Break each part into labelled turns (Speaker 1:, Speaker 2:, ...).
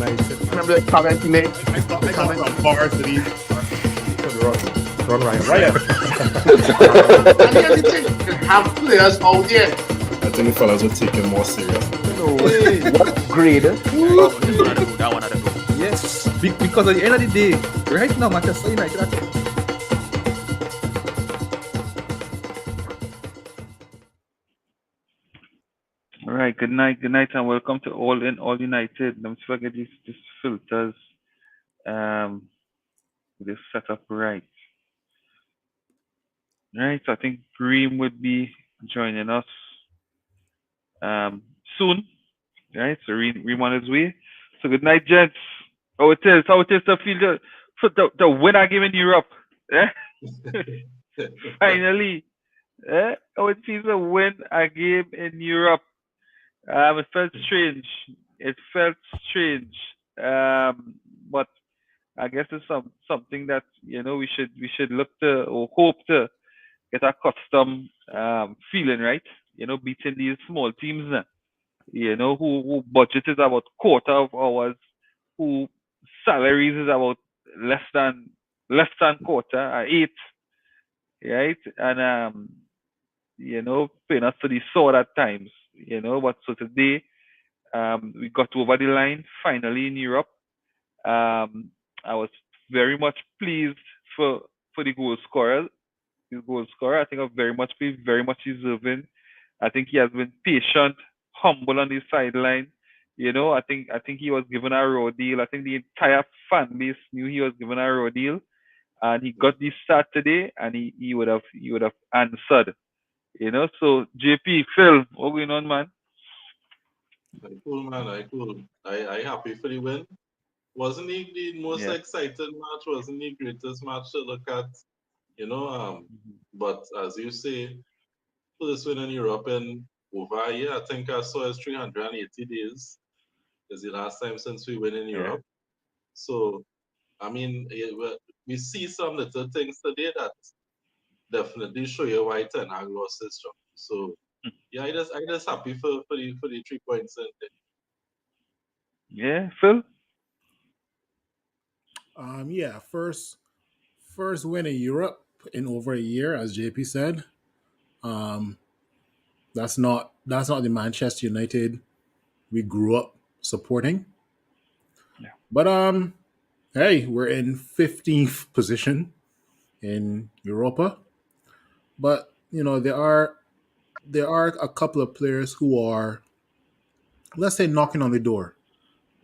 Speaker 1: United.
Speaker 2: Remember the comment he made?
Speaker 1: I thought from bars to these. Run, Ryan.
Speaker 2: And here's the thing, you have players out there.
Speaker 3: I think the fellas would take it more serious.
Speaker 2: What grade?
Speaker 4: That one had to go.
Speaker 5: Yes, because at the end of the day, right now, Manchester United are
Speaker 6: All right, good night, and welcome to All In All United. Let me see if I get these filters this set up right. Right, so I think Green would be joining us soon. Right, so Reem on his way. So good night, gents. How it is to feel the winner game in Europe. Finally. How it feels to win a game in Europe. It felt strange. But I guess it's something that we should look to or hope to get accustomed feeling, right? Beating these small teams, who budget is about quarter of ours, who salaries is about less than quarter, eight, right? And paying us to the sword at times, But so today, we got over the line finally in Europe. I was very much pleased for the goal scorer. His goal scorer, I think, I'm very much pleased, very much deserving. I think he has been patient, humble on the sideline. I think he was given a raw deal. I think the entire fan base knew he was given a raw deal, and he got this start today, and he would have answered. So JP, Phil, what's going on, man?
Speaker 7: Cool, man. I happy for the win. Wasn't it the most exciting match? Wasn't the greatest match to look at? But as you say, first win in Europe in over a year. I think I saw it's 380 days. Is the last time since we win in Europe. So, I mean, we see some little things today that definitely show you why Ten Hag lost his job. So, I just happy for the 3 points.
Speaker 6: Yeah, Phil.
Speaker 1: First win in Europe in over a year, as JP said. That's not the Manchester United we grew up supporting.
Speaker 6: Yeah.
Speaker 1: But hey, we're in 15th position in Europa. But there are a couple of players who are, let's say, knocking on the door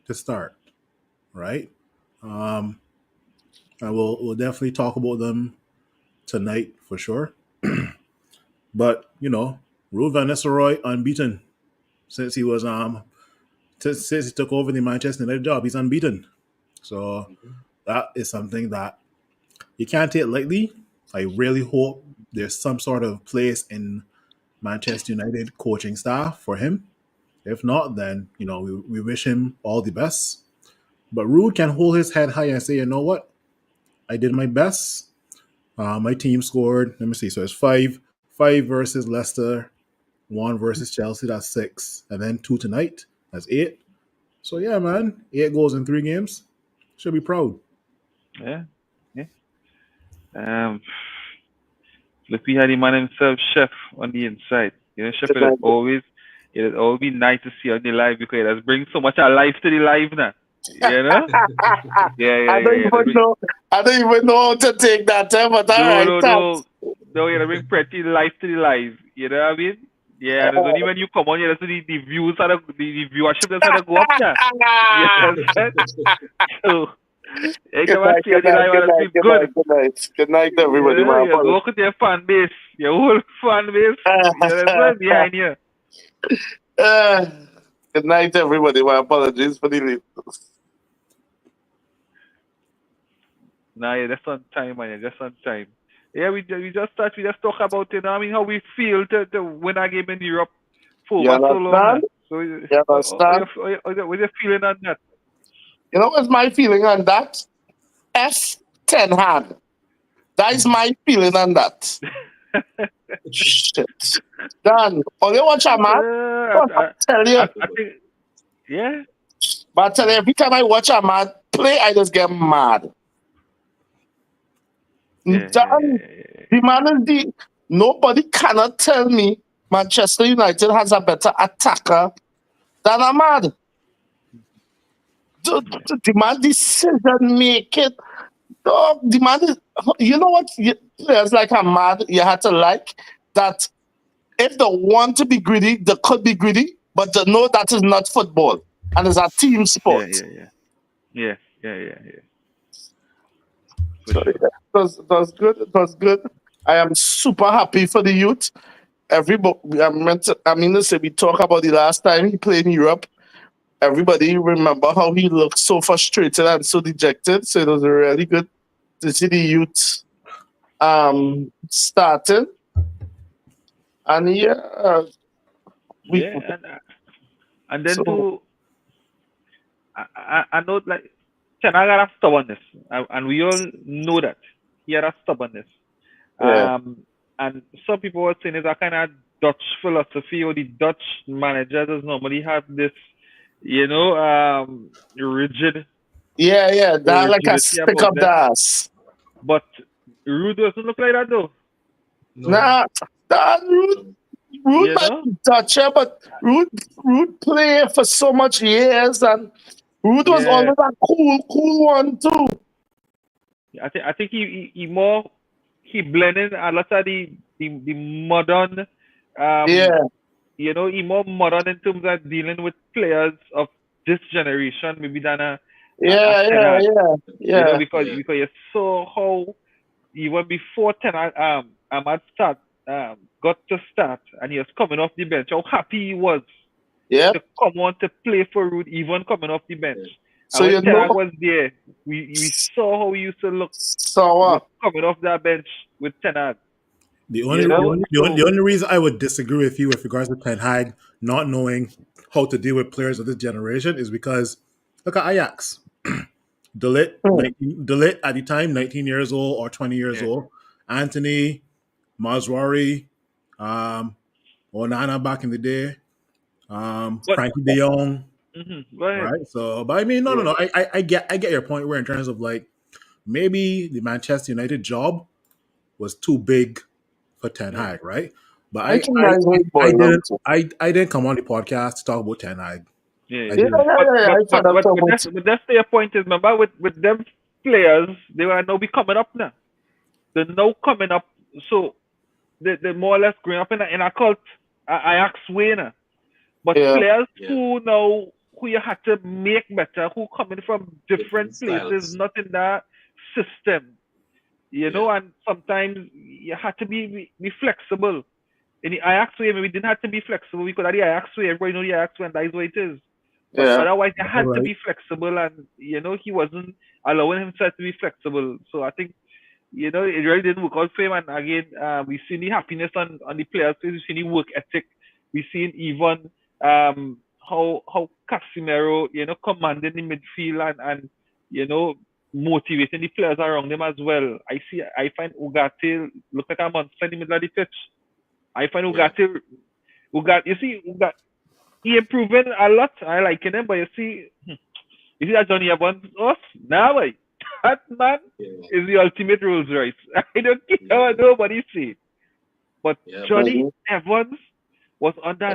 Speaker 1: to start, right? And we'll definitely talk about them tonight for sure. But Ruud van Nistelrooy unbeaten since he was since he took over the Manchester United job. He's unbeaten, so that is something that you can't take lightly. I really hope there's some sort of place in Manchester United coaching staff for him. If not, then we wish him all the best. But Ruud can hold his head high and say, you know what, I did my best. My team scored. Let me see. So it's five versus Leicester, 1 versus Chelsea. That's 6, and then 2 tonight. That's 8. So yeah, man, 8 goals in 3 games. Should be proud.
Speaker 6: Yeah. Look, we had the man himself, Chef, on the inside. Chef, it always be nice to see on the live because it has bring so much alive to the live now. Yeah.
Speaker 2: I don't even know how to take that time, but
Speaker 6: No, you bring pretty life to the live. You know what I mean? Yeah, and only when you come on, you see the views the viewership that's gonna go up now. So
Speaker 2: Good night, everybody.
Speaker 6: You work with your fan base, your whole fan base. Behind you.
Speaker 2: Good night, everybody. My apologies for the late.
Speaker 6: Nah, that's on time, man. Just on time. Yeah, we just talk about it. I mean, how we feel to win a game in Europe for so long. So, what's your feeling on that?
Speaker 2: What's my feeling on that? F Ten Hag. That is my feeling on that. Shit. Dan, all you watch a man?
Speaker 6: I think, yeah.
Speaker 2: But I tell you, every time I watch a man play, I just get mad.
Speaker 6: Yeah,
Speaker 2: The man is the nobody cannot tell me Manchester United has a better attacker than Ahmad. The man decision making. Dog, the man is, you know what? Players like Ahmad, you had to like that. If they want to be greedy, they could be greedy, but they know that is not football and it's a team sport.
Speaker 6: yeah. For
Speaker 2: So
Speaker 6: sure.
Speaker 2: yeah, it was good. It was good. I am super happy for the youth. Everybody, I mean to say, we talk about the last time he played in Europe. Everybody remember how he looked so frustrated and so dejected. So it was really good to see the youth starting. And yeah, we
Speaker 6: Yeah, and then
Speaker 2: so
Speaker 6: I know like Ten Hag had a stubbornness, and we all know that he had a stubbornness.
Speaker 2: yeah,
Speaker 6: And some people were saying it's a kind of Dutch philosophy, or the Dutch managers normally have this, rigid
Speaker 2: yeah, that like a
Speaker 6: rigidity
Speaker 2: stick
Speaker 6: about
Speaker 2: up the
Speaker 6: them.
Speaker 2: ass.
Speaker 6: But Ruud doesn't look like that though.
Speaker 7: No.
Speaker 2: Nah, that Rude
Speaker 6: You
Speaker 2: might
Speaker 6: know?
Speaker 2: be Dutcher, but Rude played for so much years, and Rude was
Speaker 6: Yeah.
Speaker 2: always a cool one too.
Speaker 6: I think he blended a lot of the modern
Speaker 2: Yeah,
Speaker 6: he more modern in terms of dealing with players of this generation maybe than a
Speaker 2: yeah,
Speaker 6: Ten
Speaker 2: yeah,
Speaker 6: Hag.
Speaker 2: yeah, yeah,
Speaker 6: Because
Speaker 7: Yeah.
Speaker 6: you saw how even before Ten Hag Ahmad got to start and he was coming off the bench, how happy he was
Speaker 2: yep.
Speaker 6: to come on to play for Ruud even coming off the bench.
Speaker 2: So
Speaker 6: And when
Speaker 2: you
Speaker 6: Ten
Speaker 2: know,
Speaker 6: Hag was there, we saw how he used to look
Speaker 2: so
Speaker 6: coming off that bench with Ten Hag.
Speaker 1: The only,
Speaker 6: You
Speaker 1: the
Speaker 6: know,
Speaker 1: only, the only,
Speaker 6: so
Speaker 1: the only reason I would disagree with you with regards to Ten Hag not knowing how to deal with players of this generation is because look at Ajax. Delit at the time, 19 years old or 20 years
Speaker 6: yeah.
Speaker 1: old. Anthony, Mazrari, Onana back in the day,
Speaker 6: But
Speaker 1: Frankie De Jong,
Speaker 6: go ahead.
Speaker 1: right? So, but I mean, no, no,
Speaker 6: Yeah.
Speaker 1: no. I get your point. Where in terms of like maybe the Manchester United job was too big for Ten
Speaker 6: Yeah.
Speaker 1: Hag, right? But
Speaker 2: I think that's what it boiled down to.
Speaker 1: I didn't come on the podcast to talk about Ten Hag.
Speaker 6: Yeah,
Speaker 1: I
Speaker 6: yeah.
Speaker 2: Yeah,
Speaker 1: didn't.
Speaker 2: I found out so much.
Speaker 6: But that's the point is remember with them players, they were now be coming up now. They're now coming up, so they're more or less growing up in a cult, Ajax way now. But
Speaker 2: Yeah,
Speaker 6: players
Speaker 7: Yeah.
Speaker 6: who you had to make better, who coming from different places,
Speaker 7: styles.
Speaker 6: not in that system,
Speaker 7: Yeah.
Speaker 6: and sometimes you had to be flexible. In the Ajax way, maybe didn't have to be flexible because at the Ajax way, everybody know the Ajax way and that is what it is. But
Speaker 2: yeah.
Speaker 6: otherwise, you had
Speaker 1: All
Speaker 6: to
Speaker 1: right.
Speaker 6: be flexible, and he wasn't allowing himself to be flexible. So I think it really didn't work out for him. And again, we've seen the happiness on the players' face. We've seen the work ethic. We've seen even how Casemiro, commanding the midfield and motivating the players around them as well. I find Ugarte look like a monster in the middle of the pitch. I find
Speaker 7: Yeah.
Speaker 6: Ugarte, he improving a lot. I like him, but you see that Johnny Evans? Us? Nah, boy. That man
Speaker 7: Yeah.
Speaker 6: is the ultimate Rolls Royce. I don't care what nobody say. But
Speaker 7: Yeah,
Speaker 6: Johnny
Speaker 2: Mhm.
Speaker 6: Evans was under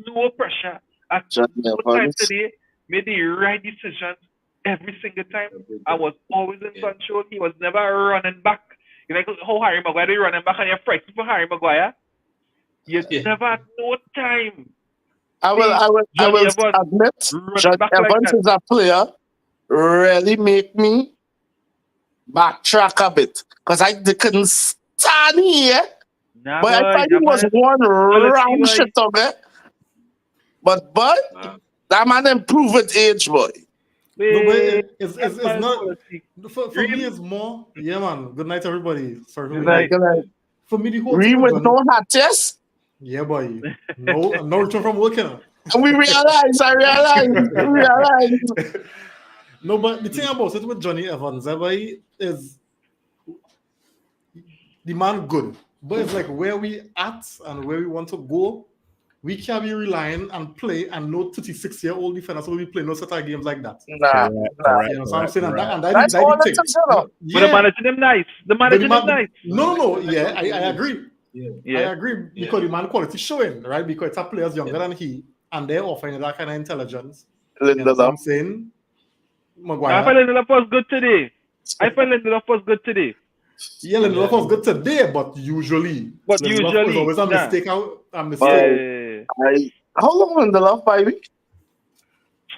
Speaker 6: no pressure at
Speaker 2: Johnny
Speaker 6: no time
Speaker 2: Evans.
Speaker 6: today. Made the right decisions every single time. I was always in control. He was never running back. You like how Harry Maguire is running back and you're frightened for Harry Maguire. You
Speaker 7: Yeah.
Speaker 6: never had no time.
Speaker 2: I
Speaker 6: See
Speaker 2: will
Speaker 6: Johnny Evans
Speaker 2: admit,
Speaker 6: running
Speaker 2: John
Speaker 6: back like
Speaker 2: Evans
Speaker 6: that.
Speaker 2: is a player really make me backtrack a bit because I couldn't stand here.
Speaker 6: Nah,
Speaker 2: But I
Speaker 6: boy,
Speaker 2: thought he was one
Speaker 6: quality,
Speaker 2: ram
Speaker 6: boy.
Speaker 2: shit on it. But that man improved with age, boy.
Speaker 8: No, but
Speaker 6: Wait,
Speaker 8: it's
Speaker 6: that man
Speaker 8: not
Speaker 6: quality.
Speaker 8: for me.
Speaker 6: Reem,
Speaker 8: It's more. Yeah, man. Good night, everybody. Sorry for
Speaker 6: good
Speaker 8: me.
Speaker 6: night.
Speaker 8: For me, the whole thing
Speaker 2: Reem
Speaker 8: with
Speaker 2: with
Speaker 8: Johnny.
Speaker 2: no hat, yes?
Speaker 8: Yeah, boy. No return from work, you know.
Speaker 2: And we realized, I realized.
Speaker 8: No, but the thing about it with Johnny Evans, boy, is the man good, but it's like where we at and where we want to go. we can't be relying and play and no 36-year-old defenders will be playing no set of games like that.
Speaker 2: Nah,
Speaker 1: Correct,
Speaker 2: nah.
Speaker 1: correct,
Speaker 8: You know what I'm
Speaker 1: correct,
Speaker 8: saying?
Speaker 1: correct.
Speaker 8: And
Speaker 2: That's
Speaker 8: that
Speaker 2: all
Speaker 8: the
Speaker 2: it
Speaker 8: thing.
Speaker 2: is, you know.
Speaker 6: But the managing them nice. The
Speaker 8: But
Speaker 6: managing them nice.
Speaker 8: no. Yeah, I agree.
Speaker 7: Yeah.
Speaker 8: I agree because the man quality showing, right? Because it's a players younger than he, and they're offering that kind of intelligence. You know what
Speaker 2: Lindelof.
Speaker 8: I'm saying?
Speaker 6: I felt
Speaker 8: Maguire.
Speaker 6: Lindelof was good today.
Speaker 8: Yeah, Lindelof was good today, but usually Lindelof is always a mistake. A mistake.
Speaker 2: How long Lindelof by week?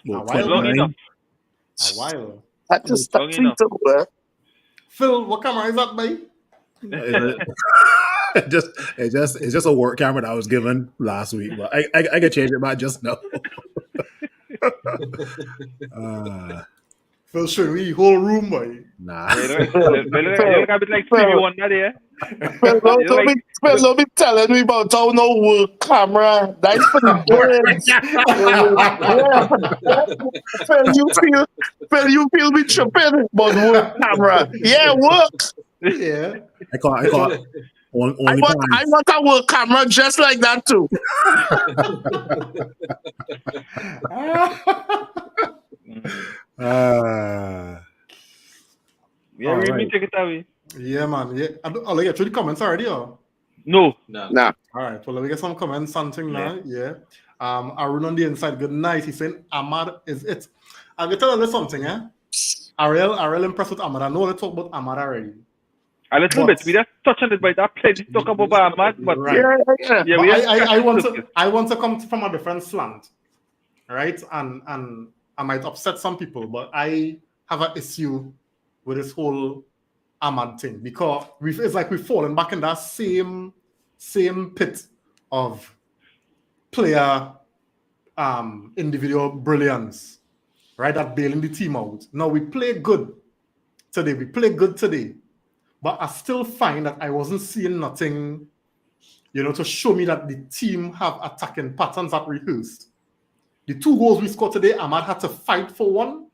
Speaker 1: Well,
Speaker 8: A while,
Speaker 6: Long
Speaker 1: 29.
Speaker 6: enough.
Speaker 8: A while.
Speaker 2: That just
Speaker 6: Long
Speaker 2: stuck
Speaker 6: enough.
Speaker 2: to
Speaker 8: Phil, what camera is that, by?
Speaker 1: It's just a work camera that I was given last week, but I can change it by just now.
Speaker 8: Phil showing me whole room, boy.
Speaker 1: Nah.
Speaker 6: You look a bit like Stevie Wonder there.
Speaker 2: Don't be telling me about how no work camera. That's for the birds. You feel me tripping about work camera. Yeah, work.
Speaker 8: Yeah.
Speaker 1: I call only
Speaker 2: I want a work camera just like that too.
Speaker 6: Yeah,
Speaker 1: all
Speaker 6: we
Speaker 1: right.
Speaker 6: take it away.
Speaker 8: Yeah, man. Yeah. I'll get through the comments already, or?
Speaker 6: No.
Speaker 2: Nah.
Speaker 8: All right. Well, let me get some comments, something now. Yeah. Arun on the inside, good night. He's saying Ahmad is it. I'll get tell you something, yeah. Ariel impressed with Ahmad. I know let's talk about Ahmad already.
Speaker 6: A little bit. We just touch on it, but I plenty to talk about Ahmad. But
Speaker 8: Right.
Speaker 6: yeah,
Speaker 8: but I want to come from a different slant, right? And I might upset some people, but I have an issue with this whole Ahmad thing because it's like we've fallen back in that same pit of player individual brilliance, right? That bailing the team out. Now we play good today. But I still find that I wasn't seeing nothing, to show me that the team have attacking patterns that rehearsed. The 2 goals we scored today, Ahmad had to fight for one.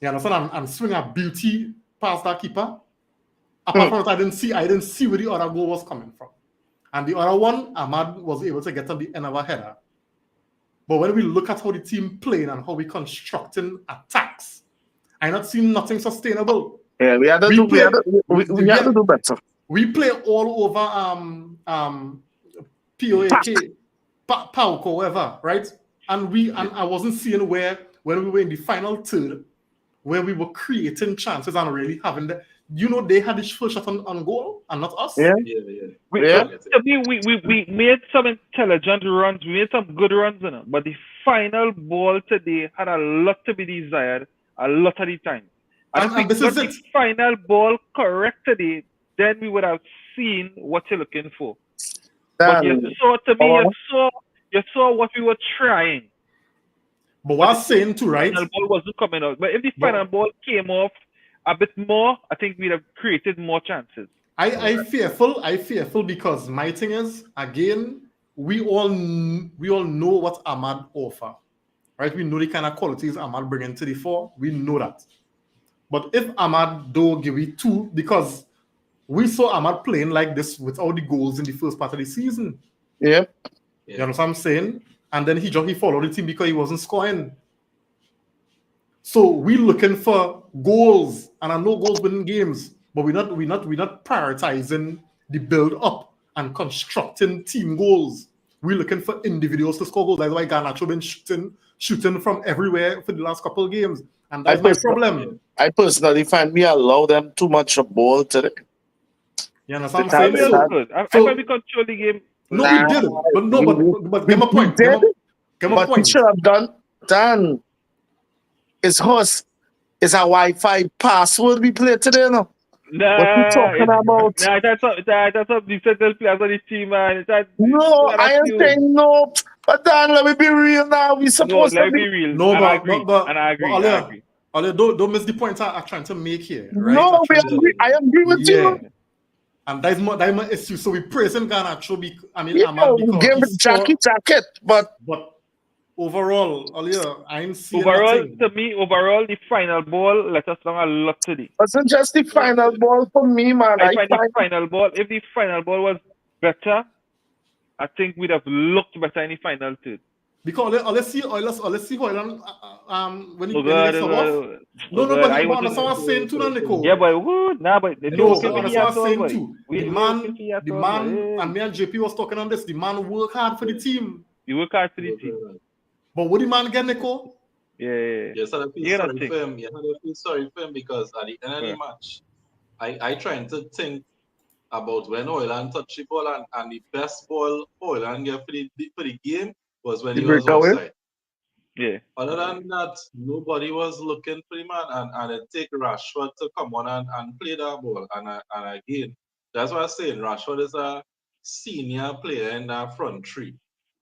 Speaker 8: You understand? And swing a beauty past that keeper. Apart from that, I didn't see where the other goal was coming from. And the other one, Ahmad was able to get on the end of a header. But when we look at how the team playing and how we constructing attacks, I'm not seeing nothing sustainable.
Speaker 2: Yeah, we had to do better.
Speaker 8: We play all over PAOK, PAOK or whatever, right? And I wasn't seeing where when we were in the final third, where we were creating chances and really having they had the first shot on goal and not us.
Speaker 2: Yeah.
Speaker 6: To me, we made some intelligent runs. We made some good runs, but the final ball today had a lot to be desired a lot of the time.
Speaker 8: And this is
Speaker 6: the final ball correct today, then we would have seen what you're looking for. But you saw what we were trying.
Speaker 8: But what I'm saying too, right?
Speaker 6: The final ball wasn't coming out. But if the final ball came off a bit more, I think we'd have created more chances.
Speaker 8: I fearful because my thing is, again, we all know what Ahmad offer. Right? We know the kind of qualities Ahmad bringing to the fore. We know that. But if Ahmad do give it 2, because we saw Ahmad playing like this without the goals in the first part of the season.
Speaker 2: Yeah.
Speaker 8: You know what I'm saying? And then he followed the team because he wasn't scoring. So we're looking for goals, and I know goals winning games, but we're not prioritizing the build up and constructing team goals. We're looking for individuals to score goals. That's why Garnacho been shooting from everywhere for the last couple of games. And that's my problem.
Speaker 2: I personally find we allow them too much of ball today.
Speaker 8: You understand what I'm saying?
Speaker 6: I thought we control the game.
Speaker 8: No, we didn't. But give me a point. Give me a point.
Speaker 2: We should have done. It's a Wi-Fi password we play today, no?
Speaker 6: Nah,
Speaker 2: what you talking about?
Speaker 6: Nah, that's up the central players on the team, man.
Speaker 2: No, I am saying no. But Dan, let me be real now. We supposed to be
Speaker 6: real.
Speaker 8: No,
Speaker 6: I agree.
Speaker 8: Don't miss the point I'm trying to make here. Right?
Speaker 2: No, I agree with you.
Speaker 8: And that's my issue. So we praising Garnacho because
Speaker 2: we give Jackie jacket, but
Speaker 8: overall, I'm seeing
Speaker 6: nothing. To me, the final ball let us down a lot today.
Speaker 2: Wasn't just the final ball for me, man.
Speaker 6: I find the final ball. If the final ball was better, I think we'd have looked better in the final third.
Speaker 8: Because let's see Hoyland when he
Speaker 6: Oh
Speaker 8: when he
Speaker 6: God,
Speaker 8: gets
Speaker 6: oh
Speaker 8: sub
Speaker 6: God,
Speaker 8: off.
Speaker 6: oh
Speaker 8: No,
Speaker 6: God.
Speaker 8: but
Speaker 6: I
Speaker 8: he
Speaker 6: was
Speaker 8: understand what I'm saying too, now, Nico.
Speaker 6: yeah, but woo, nah, but they
Speaker 8: No,
Speaker 6: working
Speaker 8: but
Speaker 6: for
Speaker 8: understand what
Speaker 6: years
Speaker 8: I'm saying
Speaker 6: boy.
Speaker 8: too.
Speaker 6: We
Speaker 8: The
Speaker 6: working for years
Speaker 8: man,
Speaker 6: boy.
Speaker 8: and me and JP was talking on this. The man work hard for the team.
Speaker 6: You work hard for the team.
Speaker 8: But what the man get, Nico?
Speaker 6: Yeah.
Speaker 7: Yes, I feel
Speaker 6: You gotta
Speaker 7: sorry
Speaker 6: think.
Speaker 7: for him. Yeah, I feel sorry for him because at the end of the
Speaker 6: Yeah.
Speaker 7: match, I trying to think about when Oiland touched the ball and the best ball Oiland get for the game was when
Speaker 2: The
Speaker 7: he was
Speaker 2: breakaway?
Speaker 7: offside.
Speaker 6: Yeah.
Speaker 7: Other than that, nobody was looking for the man, and it take Rashford to come on and play that ball. And again, that's why I'm saying Rashford is a senior player in that front three.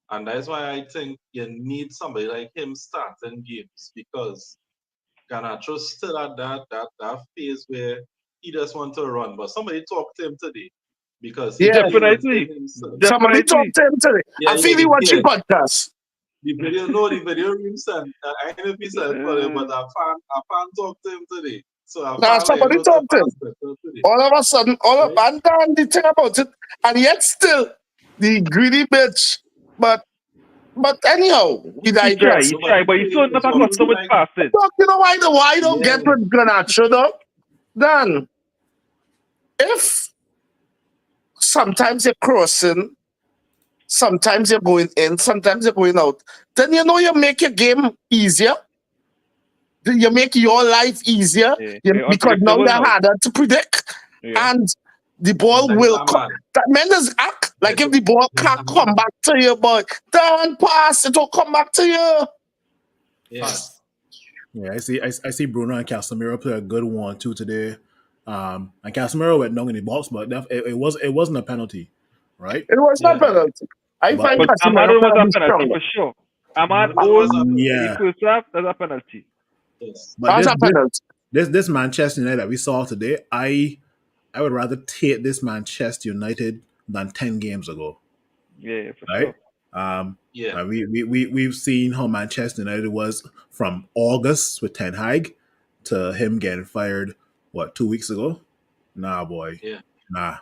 Speaker 7: And that's why I think you need somebody like him starting games because Garnacho's still at that phase where he just want to run. But somebody talk to him today because he
Speaker 2: Yeah.
Speaker 7: played within
Speaker 6: Definitely.
Speaker 7: himself.
Speaker 2: Somebody talk
Speaker 6: Definitely.
Speaker 2: to him today. I feel he watching podcast.
Speaker 7: The video room sent. I ain't know if he said for him, but a fan talk to him today. So a
Speaker 2: Now
Speaker 7: fan let him
Speaker 2: somebody
Speaker 7: know the
Speaker 2: talk to him.
Speaker 7: fan special today.
Speaker 2: All of a sudden, and then the thing about it, and yet still the greedy bitch. But anyhow, we digress.
Speaker 6: He try, but he's so not accustomed with passing.
Speaker 2: Look, you know why I don't
Speaker 7: Yeah.
Speaker 2: get with Garnacho though? Then if sometimes you're crossing, sometimes you're going in, sometimes you're going out, then you know you make your game easier. You make your life easier because now
Speaker 6: Unpredictable
Speaker 2: you're
Speaker 6: now.
Speaker 2: harder to predict.
Speaker 6: Yeah.
Speaker 2: And the ball
Speaker 7: Like
Speaker 2: will
Speaker 7: that
Speaker 2: come.
Speaker 7: man.
Speaker 2: That man does act like if the ball can't come back to you, boy, don't pass, it will come back to you.
Speaker 7: Yeah.
Speaker 1: Yeah, I see Bruno and Casemiro play a good 1-2 today. And Casemiro went down in the box, but it wasn't a penalty, right?
Speaker 2: It was not
Speaker 7: Yeah.
Speaker 2: penalty. I
Speaker 1: But-
Speaker 2: find
Speaker 6: But
Speaker 2: Casemiro
Speaker 6: Amado was
Speaker 2: to
Speaker 6: a
Speaker 2: be
Speaker 6: penalty
Speaker 2: stronger.
Speaker 6: for sure. Ahmad
Speaker 7: That
Speaker 6: owes
Speaker 7: was a
Speaker 6: in the
Speaker 1: Yeah.
Speaker 6: first half, that's a penalty.
Speaker 7: yes.
Speaker 1: But
Speaker 2: That's a penalty.
Speaker 1: this Manchester United that we saw today, I would rather take this Manchester United than 10 games ago,
Speaker 6: Yeah, for
Speaker 1: right?
Speaker 6: sure.
Speaker 7: Yeah.
Speaker 1: And we've seen how Manchester United was from August with Ten Hag to him getting fired, 2 weeks ago? Nah, boy.
Speaker 7: Yeah.
Speaker 1: Nah.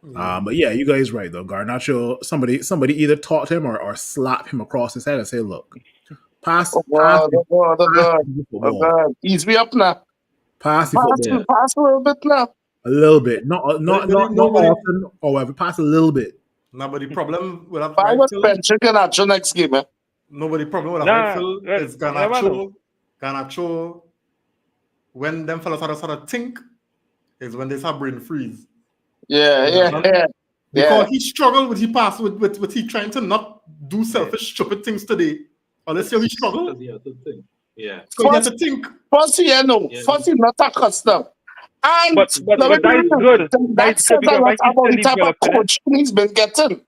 Speaker 1: But yeah, you guys right though. Garnacho, somebody either taught him or slapped him across his head and say, "Look, pass,
Speaker 2: Oh
Speaker 1: pass,
Speaker 2: God, oh God, oh God,
Speaker 1: the
Speaker 2: oh
Speaker 1: football,
Speaker 2: God. Ease me up now.
Speaker 1: pass the football
Speaker 2: Pass a little bit now.
Speaker 1: a little bit, not
Speaker 8: Nobody-
Speaker 1: often, or whatever. Pass a little bit."
Speaker 8: No, but the problem with that
Speaker 2: I
Speaker 8: right,
Speaker 2: was
Speaker 8: Phil,
Speaker 2: benching Garnacho next game, eh?
Speaker 8: nobody problem with that
Speaker 6: Nah,
Speaker 8: right, Phil,
Speaker 6: well,
Speaker 8: is
Speaker 6: you never know.
Speaker 8: Garnacho, when them fellas start to think, is when they start brain freeze.
Speaker 2: Yeah.
Speaker 8: Because he struggled with he pass with he trying to not do selfish, stupid things today. Unless he struggled.
Speaker 7: Because he had to think. Yeah.
Speaker 8: Because he had to think.
Speaker 2: First,
Speaker 7: Yeah.
Speaker 2: First, he's not accustomed. And
Speaker 6: But
Speaker 2: let me
Speaker 6: that's
Speaker 2: tell you,
Speaker 6: good.
Speaker 2: that
Speaker 6: That's
Speaker 2: says
Speaker 6: good
Speaker 2: a
Speaker 6: because
Speaker 2: lot
Speaker 6: like he's
Speaker 2: about
Speaker 6: still
Speaker 2: the type of
Speaker 6: developing it.
Speaker 2: coaching he's been getting.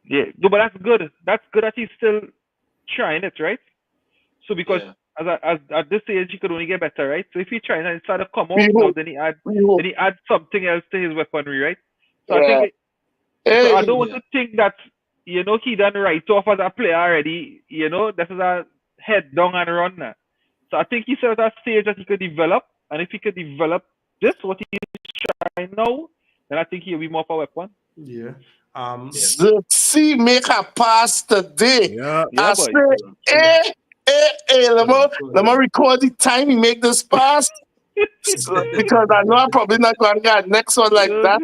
Speaker 6: Yeah, no, but that's good. That's good that he's still trying it, right? So because
Speaker 7: Yeah.
Speaker 6: as at this age he could only get better, right? So if he tries and it started to come
Speaker 2: We
Speaker 6: out now,
Speaker 2: hope.
Speaker 6: then
Speaker 2: We hope.
Speaker 6: he adds something else to his weaponry, right? So
Speaker 2: Yeah.
Speaker 6: I think so
Speaker 2: Hey,
Speaker 6: I don't want to think that he done right off as a player already. This is a head down and run now. So I think he's at that stage that he could develop, and if he could develop this what he's trying now, then I think he'll be more of a weapon.
Speaker 8: Yeah.
Speaker 2: See, make a pass today.
Speaker 1: Yeah,
Speaker 6: Yeah,
Speaker 2: I
Speaker 6: boy.
Speaker 2: say, let me record the time he make this pass. Because I know I'm probably not going to get next one like that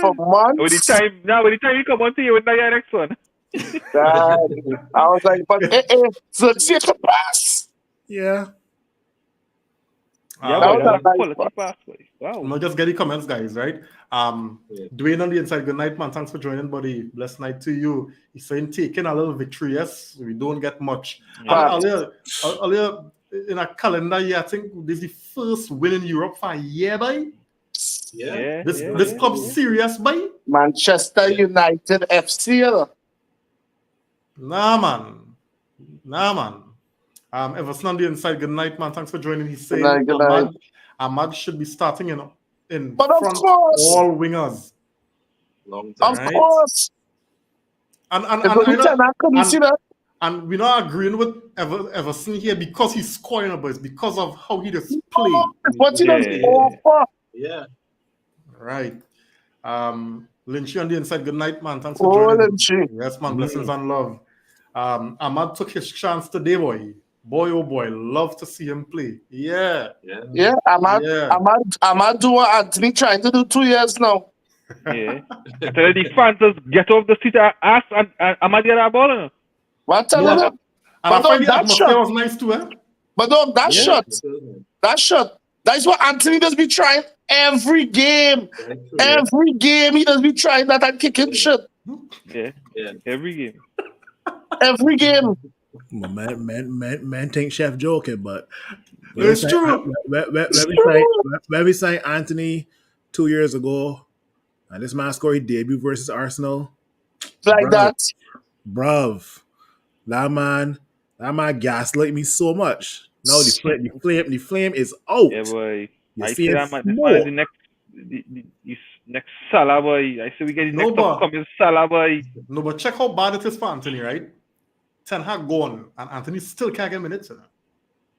Speaker 2: for months.
Speaker 6: With the time you come on to you with your next one.
Speaker 2: I was like, but so see a pass.
Speaker 1: yeah.
Speaker 6: Yeah,
Speaker 2: that
Speaker 6: boy,
Speaker 2: was
Speaker 6: that's
Speaker 2: a
Speaker 6: a
Speaker 2: nice
Speaker 6: quality
Speaker 2: pass.
Speaker 6: pass, boy. Wow.
Speaker 8: I'll just get the comments, guys, right? Dwayne on the inside, good night, man. Thanks for joining, buddy. Blessed night to you. He's saying taking a little victory, yes. We don't get much.
Speaker 6: Yeah.
Speaker 8: Earlier in a calendar year, I think this is the first win in Europe for a year, boy.
Speaker 7: Yeah.
Speaker 8: This club serious, boy.
Speaker 2: Manchester United FC.
Speaker 8: Nah, man. Everson on the inside, good night, man. Thanks for joining. He's saying
Speaker 2: Good night.
Speaker 8: Ahmad should be starting in
Speaker 2: But of
Speaker 8: front
Speaker 2: course.
Speaker 8: all wingers.
Speaker 7: Long time.
Speaker 2: Of course.
Speaker 8: And
Speaker 2: I couldn't see that.
Speaker 8: And we're not agreeing with Everson here because he's scoring, but it's because of how he just play.
Speaker 2: What he does offer.
Speaker 7: Yeah.
Speaker 8: Right. Lynchy on the inside. Good night, man. Thanks
Speaker 2: Oh,
Speaker 8: for joining.
Speaker 2: Lynchy.
Speaker 8: Yes, man. Blessings and love. Ahmad took his chance today, boy. Boy, oh boy, love to see him play. Yeah.
Speaker 2: Yeah, Ahmad do what Anthony trying to do 2 years now.
Speaker 6: Yeah. I tell you, the fans just get off the seat and ask and Ahmad get that ball. No?
Speaker 2: What telling
Speaker 8: No,
Speaker 2: him?
Speaker 8: and I
Speaker 2: But
Speaker 8: find
Speaker 2: on
Speaker 8: the
Speaker 2: that
Speaker 8: atmosphere
Speaker 2: shot,
Speaker 8: was nice too, eh?
Speaker 2: but on that shot, that is what Anthony does be trying every game. Every game he does be trying that and kicking shit.
Speaker 6: Yeah. Every game.
Speaker 2: Every game.
Speaker 1: Well, man think Chef joking, but
Speaker 8: It's true.
Speaker 1: when we signed Anthony 2 years ago, and this man scored his debut versus Arsenal.
Speaker 2: Like that.
Speaker 1: Bruv. That man gaslight me so much. No, the flame is out.
Speaker 6: Yeah, boy.
Speaker 1: You
Speaker 6: I
Speaker 1: see
Speaker 6: say
Speaker 1: it
Speaker 6: that man, this man is the next Salah, boy. I say we get the next upcoming Salah, boy.
Speaker 8: No, but check how bad it is for Anthony, right? Ten Hag gone, and Anthony still can't get minutes.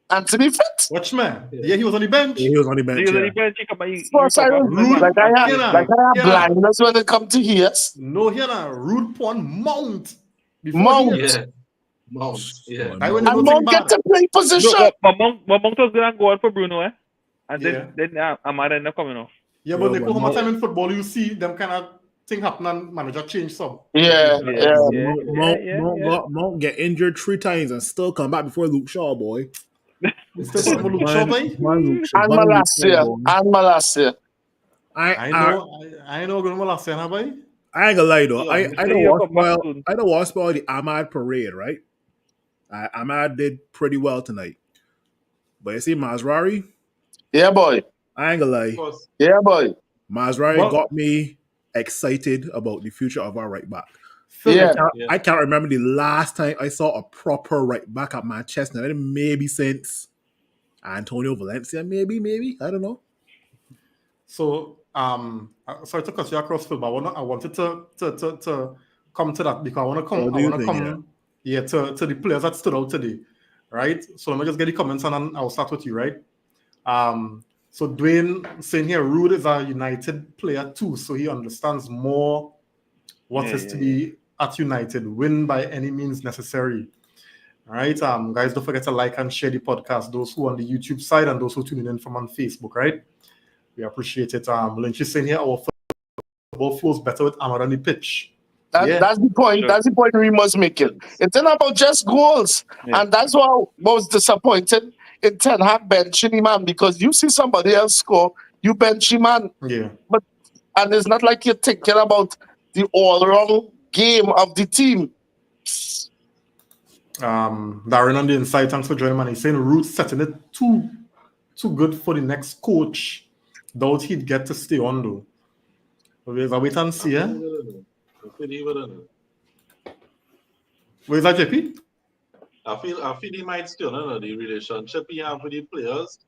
Speaker 2: Anthony fit?
Speaker 8: Watch, man. Yeah, he was on the bench.
Speaker 1: He was on the bench.
Speaker 6: He was on the bench. He come
Speaker 2: Like I have blindness when it comes to years.
Speaker 8: No, here now. Rude porn mount.
Speaker 2: Mount.
Speaker 7: Yeah.
Speaker 2: And Mount get to play position.
Speaker 6: No, but Mount was going to go on for Bruno, eh? And then Ahmad ended up coming off.
Speaker 8: Yeah, but how much time in football you see them kind of thing happen and manager change some.
Speaker 1: Mount get injured 3 times and still come back before Luke Shaw, boy.
Speaker 8: Still Luke Shaw, boy?
Speaker 2: And Malasia.
Speaker 8: I know going to Malasia, boy.
Speaker 1: I ain't gonna lie though. I don't watch the Ahmad parade, right? Ahmad did pretty well tonight. But you see Mazrari?
Speaker 2: Yeah, boy.
Speaker 1: I ain't gonna lie.
Speaker 2: Yeah, boy.
Speaker 1: Mazrari got me excited about the future of our right back. I can't remember the last time I saw a proper right back at Manchester. Maybe since Antonio Valencia, maybe. I don't know.
Speaker 8: So sorry to cut you across, Phil, but I wanted to come to that because I want to come to the players that stood out today, right? So let me just get the comments and I'll start with you, right? So Dwayne saying here, Rude is a United player too, so he understands more what is to be at United. Win by any means necessary. All right, guys, don't forget to like and share the podcast. Those who on the YouTube side and those who tuning in from on Facebook, right? We appreciate it. Lynch is saying here, our football flows better with Ahmad on the pitch.
Speaker 2: That's the point. Sure. That's the point we must make it. It's not about just goals, and that's what was disappointed in Ten Hag benching him, man, because you see somebody else score, you bench him, man.
Speaker 8: Yeah.
Speaker 2: And it's not like you're thinking about the all-round game of the team.
Speaker 8: Darren on the inside, thanks for joining, man. He's saying Root setting it too good for the next coach. Doubt he'd get to stay on though. We'll wait and see, eh? Where's that, JP?
Speaker 7: I feel he might still know the relationship he have with the players.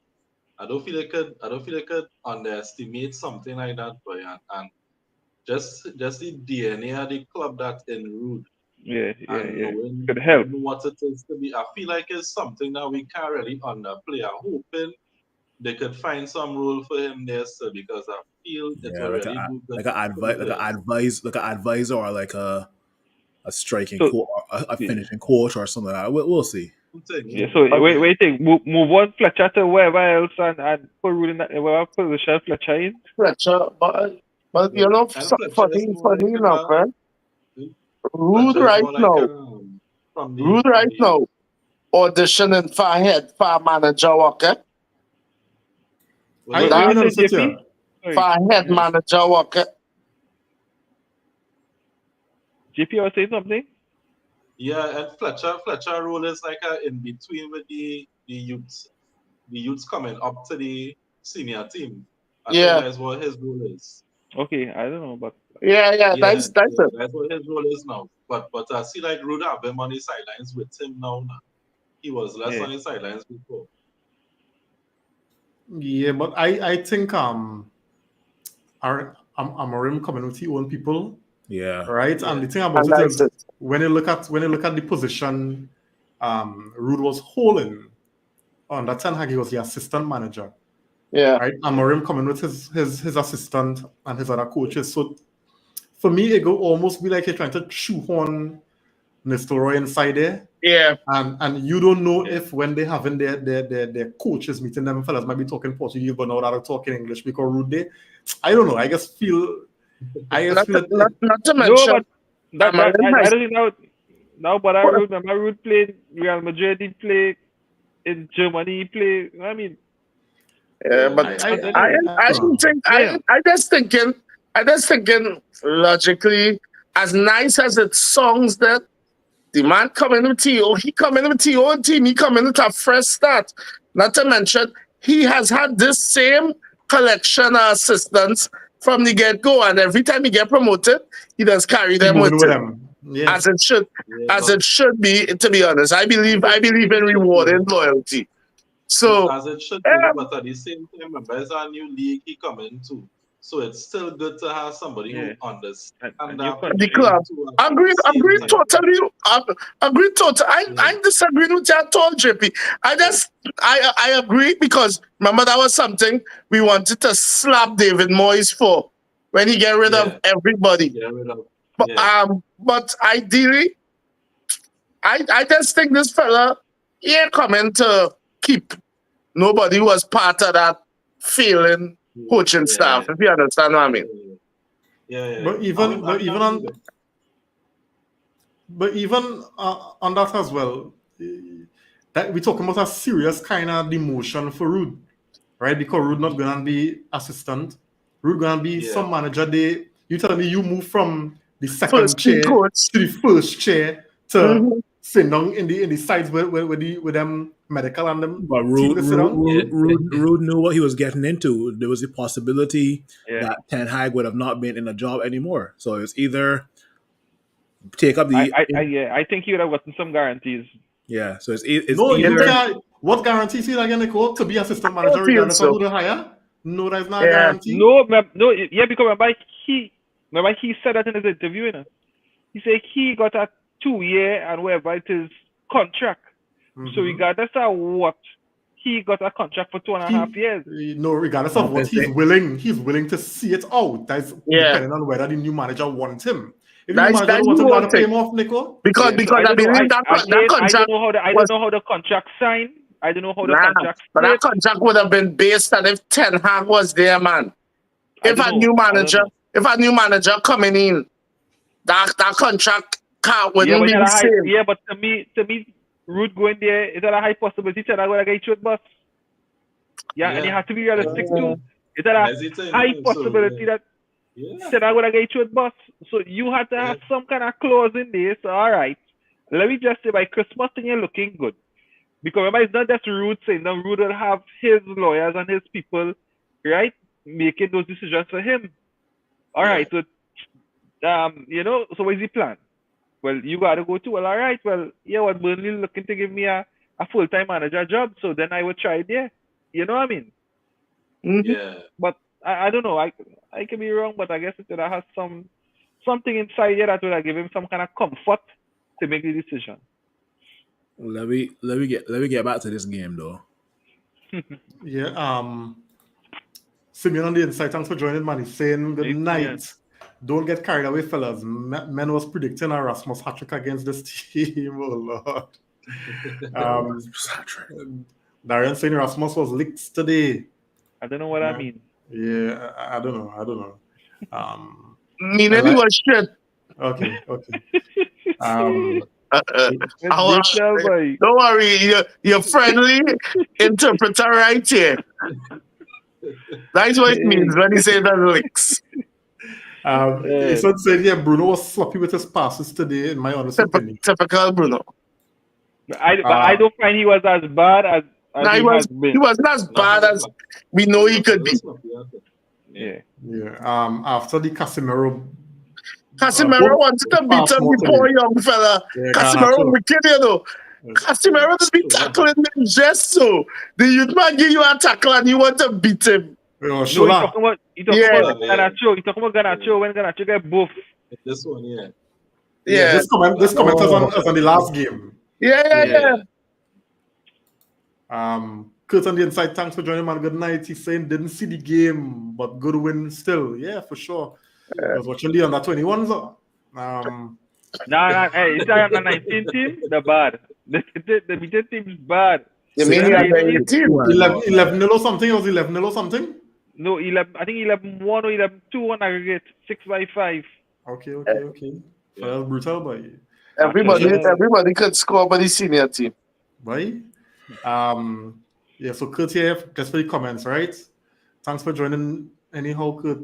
Speaker 7: I don't feel they could underestimate something like that, boy. And just the DNA of the club that's in Rude.
Speaker 6: And could help.
Speaker 7: What it is to be, I feel like it's something that we can't really underplay. I'm hoping they could find some role for him there, sir, because I feel it's already
Speaker 1: like an advisor or like a striking coach, a finishing coach or something like that. We'll see.
Speaker 6: Yeah, so wait, move on Fletcher to wherever else and put Rude in that wherever position Fletcher in.
Speaker 2: Fletcher, but you know, funny enough, man. Rude right now, auditioning for manager work, eh? For head manager work, eh?
Speaker 6: JP was saying something?
Speaker 7: Yeah, and Fletcher role is like in between with the youths. The youths coming up to the senior team. I think that's what his role is.
Speaker 6: Okay, I don't know, but
Speaker 2: that's it.
Speaker 7: That's what his role is now. But I see like Rude have him on the sidelines with him now. He was less on the sidelines before.
Speaker 8: Yeah, but I think Amorim coming with his own people.
Speaker 1: Yeah.
Speaker 8: Right? Yeah. And the thing about it is when you look at the position Rude was holding on that Ten Hag, he was the assistant manager.
Speaker 2: Yeah.
Speaker 8: Right? Amorim coming with his assistant and his other coaches. So for me, it go almost be like you're trying to shoehorn Nestor inside there.
Speaker 2: Yeah.
Speaker 8: And you don't know if when they having their coaches meeting, them fellas might be talking Portuguese, but now they're talking English because Rude day. I don't know. I just feel
Speaker 2: Not to
Speaker 6: No,
Speaker 2: mention,
Speaker 6: but that
Speaker 2: Amarim
Speaker 6: I
Speaker 2: has
Speaker 6: don't think now. But I remember Rude played Real Madrid. He played in Germany. He played. I mean,
Speaker 2: but I don't think I just thinking logically, as nice as it sounds that the man coming with TO, he coming with TO and team, he coming with a fresh start. Not to mention, he has had this same collection of assistants from the get-go, and every time he get promoted, he does carry them with him.
Speaker 8: Yeah.
Speaker 2: As it should be, to be honest. I believe in rewarding loyalty. So
Speaker 7: as it should be, but at the same time, remember it's a new league he come into. So it's still good to have somebody who understands
Speaker 2: the club. Agree totally. Agree totally. I'm disagreeing with you at all, JP. I agree because remember that was something we wanted to slap David Moyes for when he get rid of everybody. But ideally, I just think this fella here coming to keep. Nobody was part of that failing coaching staff, if you understand what I mean.
Speaker 8: But even on that as well, that we're talking about a serious kind of demotion for Rude, right? Because Rude not gonna be assistant, Rude gonna be some manager. You tell me you move from the second chair to the first chair to sit down in the sides with them medical and them.
Speaker 1: But Rude knew what he was getting into. There was a possibility that Ten Hag would have not been in a job anymore. So it's either take up the.
Speaker 6: I think he would have gotten some guarantees.
Speaker 1: Yeah, so it's
Speaker 8: no.
Speaker 1: either.
Speaker 8: What guarantees he again, Nicole, to be assistant manager regardless of who they hire? No, that's not a guarantee.
Speaker 6: No, because remember he said that in his interview. He said he got a 2-year and whatever it is contract. So regardless of what, he got a contract for 2.5 years.
Speaker 8: No, regardless of what, he's willing to see it out. That's depending on whether the new manager wants him. If the new manager wants him, to pay him off, Nico.
Speaker 2: Because I believe that contract.
Speaker 6: I don't know how the contract signed. I don't know how the contract.
Speaker 2: But that contract would have been based on if Ten Hag was there, man. If a new manager coming in, that contract wouldn't be the same.
Speaker 6: Yeah, but to me, Rude going there, is that a high possibility that I'm going to get you at bus? Yeah, and you have to be realistic too. Is that a high possibility that said I'm going to get you at bus? So you have to have some kind of clause in there. So all right, let me just say by Christmas thing you're looking good. Because remember, it's not just Rude saying that Rude will have his lawyers and his people, right, making those decisions for him. All right, so so what is the plan? Well, you got to go to, well, all right, well, what Burnley looking to give me a full-time manager job, so then I would try it there. You know what I mean?
Speaker 7: Yeah.
Speaker 6: But I don't know. I could be wrong, but I guess it has something inside here that would give him some kind of comfort to make the decision.
Speaker 1: Let me get back to this game though.
Speaker 8: Simeon on the inside, thanks for joining, man. He's saying good night. Don't get carried away, fellas. Men was predicting a Rasmus hat-trick against this team. Oh, Lord. Darian saying Rasmus was licked today.
Speaker 6: I don't know what I mean.
Speaker 8: Yeah, I don't know.
Speaker 2: Meaning he was shit.
Speaker 8: Okay.
Speaker 2: Don't worry, your friendly interpreter right here. That's what it means when he says that licks.
Speaker 8: Someone said here Bruno was sloppy with his passes today, in my honest opinion.
Speaker 2: Typical Bruno.
Speaker 6: I don't find he was as bad as he has been.
Speaker 2: He wasn't as bad as we know he could be.
Speaker 6: Yeah.
Speaker 8: After the Casemiro
Speaker 2: wanted to beat him, the poor young fella. Casemiro wicked, you know. Casemiro just be tackling him just so. The youth man give you a tackle and you want to beat him.
Speaker 6: He talking about Garnacho. He talking about Garnacho when Garnacho get both.
Speaker 7: This one, yeah.
Speaker 8: This comment is on the last game.
Speaker 2: Yeah.
Speaker 8: Kurt on the inside, thanks for joining, man. Good night. He's saying didn't see the game, but good win still. Yeah, for sure. I was watching the under 21s.
Speaker 6: Hey, it's the 19 team, the bad. The beaten team is bad.
Speaker 2: You
Speaker 1: Six
Speaker 2: mean
Speaker 6: But
Speaker 2: he
Speaker 6: the
Speaker 2: had the
Speaker 6: 18,
Speaker 2: 18?
Speaker 8: 11 0 or something. It was 11 0 or something.
Speaker 6: no, 11, I think 11-1 or 11-2 on aggregate, 6-5.
Speaker 8: Okay.
Speaker 7: Yeah.
Speaker 8: Well, brutal, boy.
Speaker 2: Everybody could score by the senior team.
Speaker 8: Right? Yeah, so Kurt here, just for the comments, right? Thanks for joining anyhow, Kurt.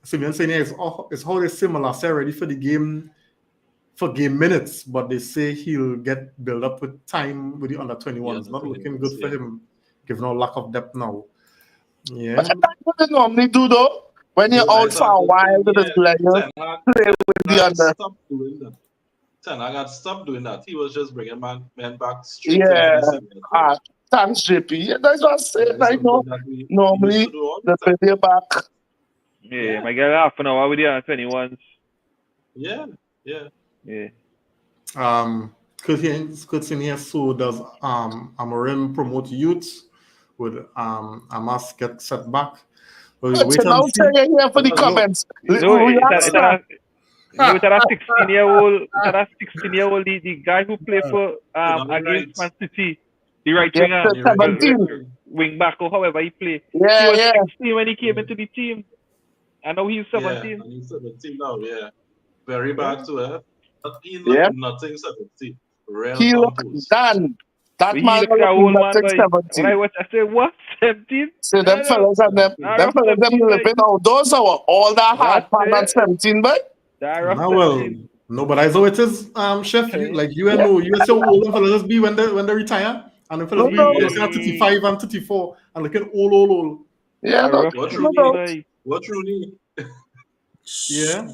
Speaker 8: Simeon saying it's how they say Malasia ready for the game for game minutes, but they say he'll get built up with time with the under 21s. Not looking good for him, given our lack of depth now. Yeah.
Speaker 2: But that's what they normally do though. When you're out for a while with this player, play with the under.
Speaker 7: Stop doing that. Ten Hag had stopped doing that. He was just bringing men back straight
Speaker 2: Yeah.
Speaker 7: into the senior.
Speaker 2: Thanks, JP. Yeah, that's what I'm saying. I know.
Speaker 7: We
Speaker 2: Normally,
Speaker 7: used to do all
Speaker 2: the
Speaker 7: the time.
Speaker 2: player back.
Speaker 6: Yeah, I get half an hour with the under 21s.
Speaker 7: Yeah.
Speaker 6: Yeah.
Speaker 8: Kurt in here, so does Amorim promote youth? Would Amas get set back? Well,
Speaker 2: But
Speaker 8: wait
Speaker 2: now
Speaker 8: and see.
Speaker 2: say you're here for the comments.
Speaker 6: No,
Speaker 2: Relax, man.
Speaker 6: it's a 16-year-old. That 16-year-old, the guy who played for against Man City, the right
Speaker 2: Yeah,
Speaker 6: winger,
Speaker 2: 17.
Speaker 6: wing back or however he played.
Speaker 2: Yeah,
Speaker 6: He was
Speaker 2: yeah.
Speaker 6: 16 when he came into the team. I know he's 17.
Speaker 7: Yeah, and he's 17 now, yeah. Very bad to her. He
Speaker 2: Yeah.
Speaker 7: looked nothing 17. Real
Speaker 2: He looked
Speaker 7: composed.
Speaker 2: done. That
Speaker 6: He
Speaker 2: man
Speaker 6: looks a old man,
Speaker 2: looked
Speaker 6: but
Speaker 2: 17.
Speaker 6: when I watched, I said, what? 17?
Speaker 2: So them fellas and them fellas them living outdoors are all that hard pan at 17, but
Speaker 8: Well, no, but as it is, chef, you know, you so old and fellas be when they retire, and the fellas be looking at 35 and 34 and looking old.
Speaker 2: Yeah,
Speaker 7: What Rooney?
Speaker 8: Yeah.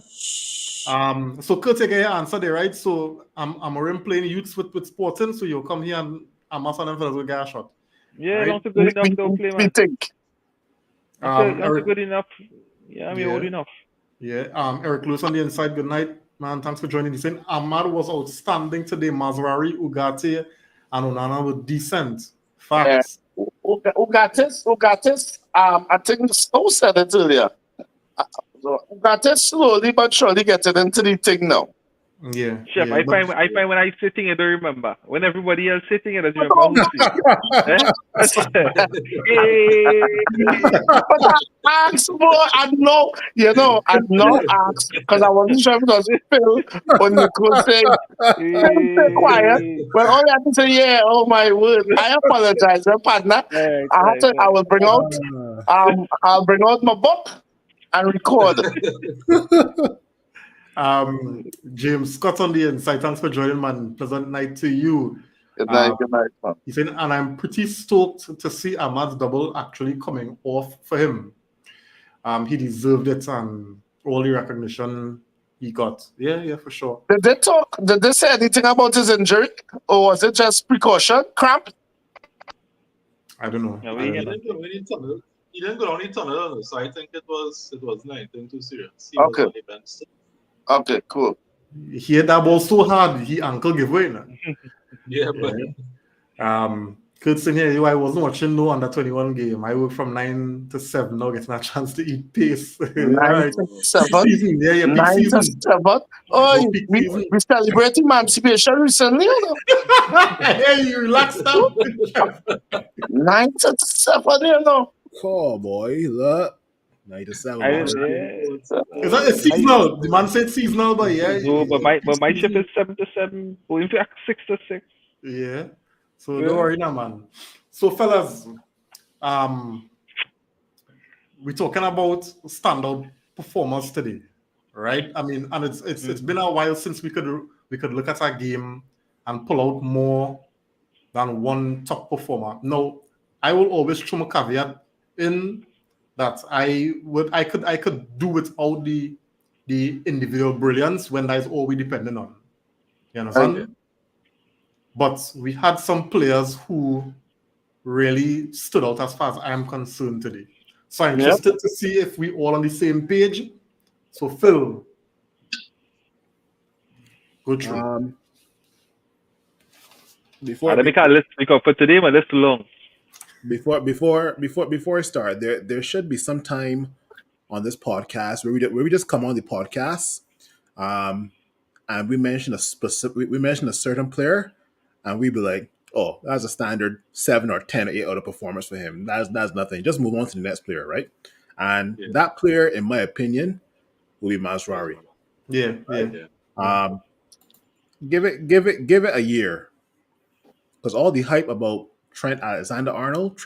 Speaker 8: So Kurt, take your answer there, right? So Amorim playing youths with Sporting, so you'll come here and Amas and them fellas will get a shot.
Speaker 6: Yeah,
Speaker 8: right?
Speaker 6: not good enough, don't play, man.
Speaker 2: think.
Speaker 6: Not good enough. Yeah, I mean, old enough.
Speaker 8: Yeah. Eric Lewis on the inside. Good night, man. Thanks for joining. He's saying Ahmad was outstanding today. Mazrari, Ugarte, and Onana were decent. Facts.
Speaker 2: Ugatis, I think Snow said it earlier. Ugatis slowly but surely getting into the thing now.
Speaker 8: Yeah.
Speaker 6: Chef,
Speaker 8: yeah,
Speaker 6: I
Speaker 8: but-
Speaker 6: find when I sitting, I don't remember. When everybody else sitting, I don't remember who's
Speaker 2: But I asked more, I know, I know asked because I wasn't sure if it was Phil or Nicole saying, stay quiet. But all you have to say, yeah, oh my word. I apologize, partner. I will bring out I'll bring out my book and record.
Speaker 8: James Scott on the inside. Thanks for joining, man. Pleasant night to you.
Speaker 2: Good night, man.
Speaker 8: He said, and I'm pretty stoked to see Ahmad's double actually coming off for him. He deserved it and all the recognition he got. Yeah, for sure.
Speaker 2: Did they say anything about his injury? Or was it just precaution? Cramp?
Speaker 8: I don't know.
Speaker 6: No,
Speaker 7: He didn't go down the tunnel, so I think it was nothing too serious. He was on the bench.
Speaker 2: Okay, cool.
Speaker 8: He had that ball so hard, he ankle give way.
Speaker 7: Yeah, but
Speaker 8: Kurt saying here, I wasn't watching no under 21 game. I work from 9 to 7 now, getting a chance to eat pace.
Speaker 2: 9 to 7.
Speaker 8: Peak season. Yeah,
Speaker 2: 9
Speaker 8: peak
Speaker 2: to
Speaker 8: season.
Speaker 2: 7. Oh, we celebrate emancipation recently,
Speaker 8: Hey, you relax down.
Speaker 2: 9 to 7,
Speaker 1: Oh boy, look. 97.
Speaker 8: Is that a seasonal? The man said seasonal, but yeah.
Speaker 6: No, but my shift is 7 to 7. Well, in fact, 6 to 6.
Speaker 8: Yeah. So don't worry now, man. So fellas, we're talking about standout performers today, right? I mean, and it's been a while since we could look at our game and pull out more than one top performer. No, I will always throw a caveat in that I could do without the individual brilliance when that is all we dependent on. You understand?
Speaker 2: Okay.
Speaker 8: But we had some players who really stood out as far as I am concerned today. So I'm interested to see if we all on the same page. So Phil, go through.
Speaker 6: Let me call list because for today my list too long.
Speaker 1: Before I start, there should be some time on this podcast where we just come on the podcast, um, and we mention we mention a certain player, and we be like, oh, that's a standard 7 or 10 or 8 out of performance for him. That's nothing. Just move on to the next player, right? And
Speaker 7: Yeah.
Speaker 1: that player, in my opinion, will be Masrari.
Speaker 8: Yeah, yeah.
Speaker 7: Yeah.
Speaker 1: Um, give it a year, because all the hype about Trent Alexander Arnold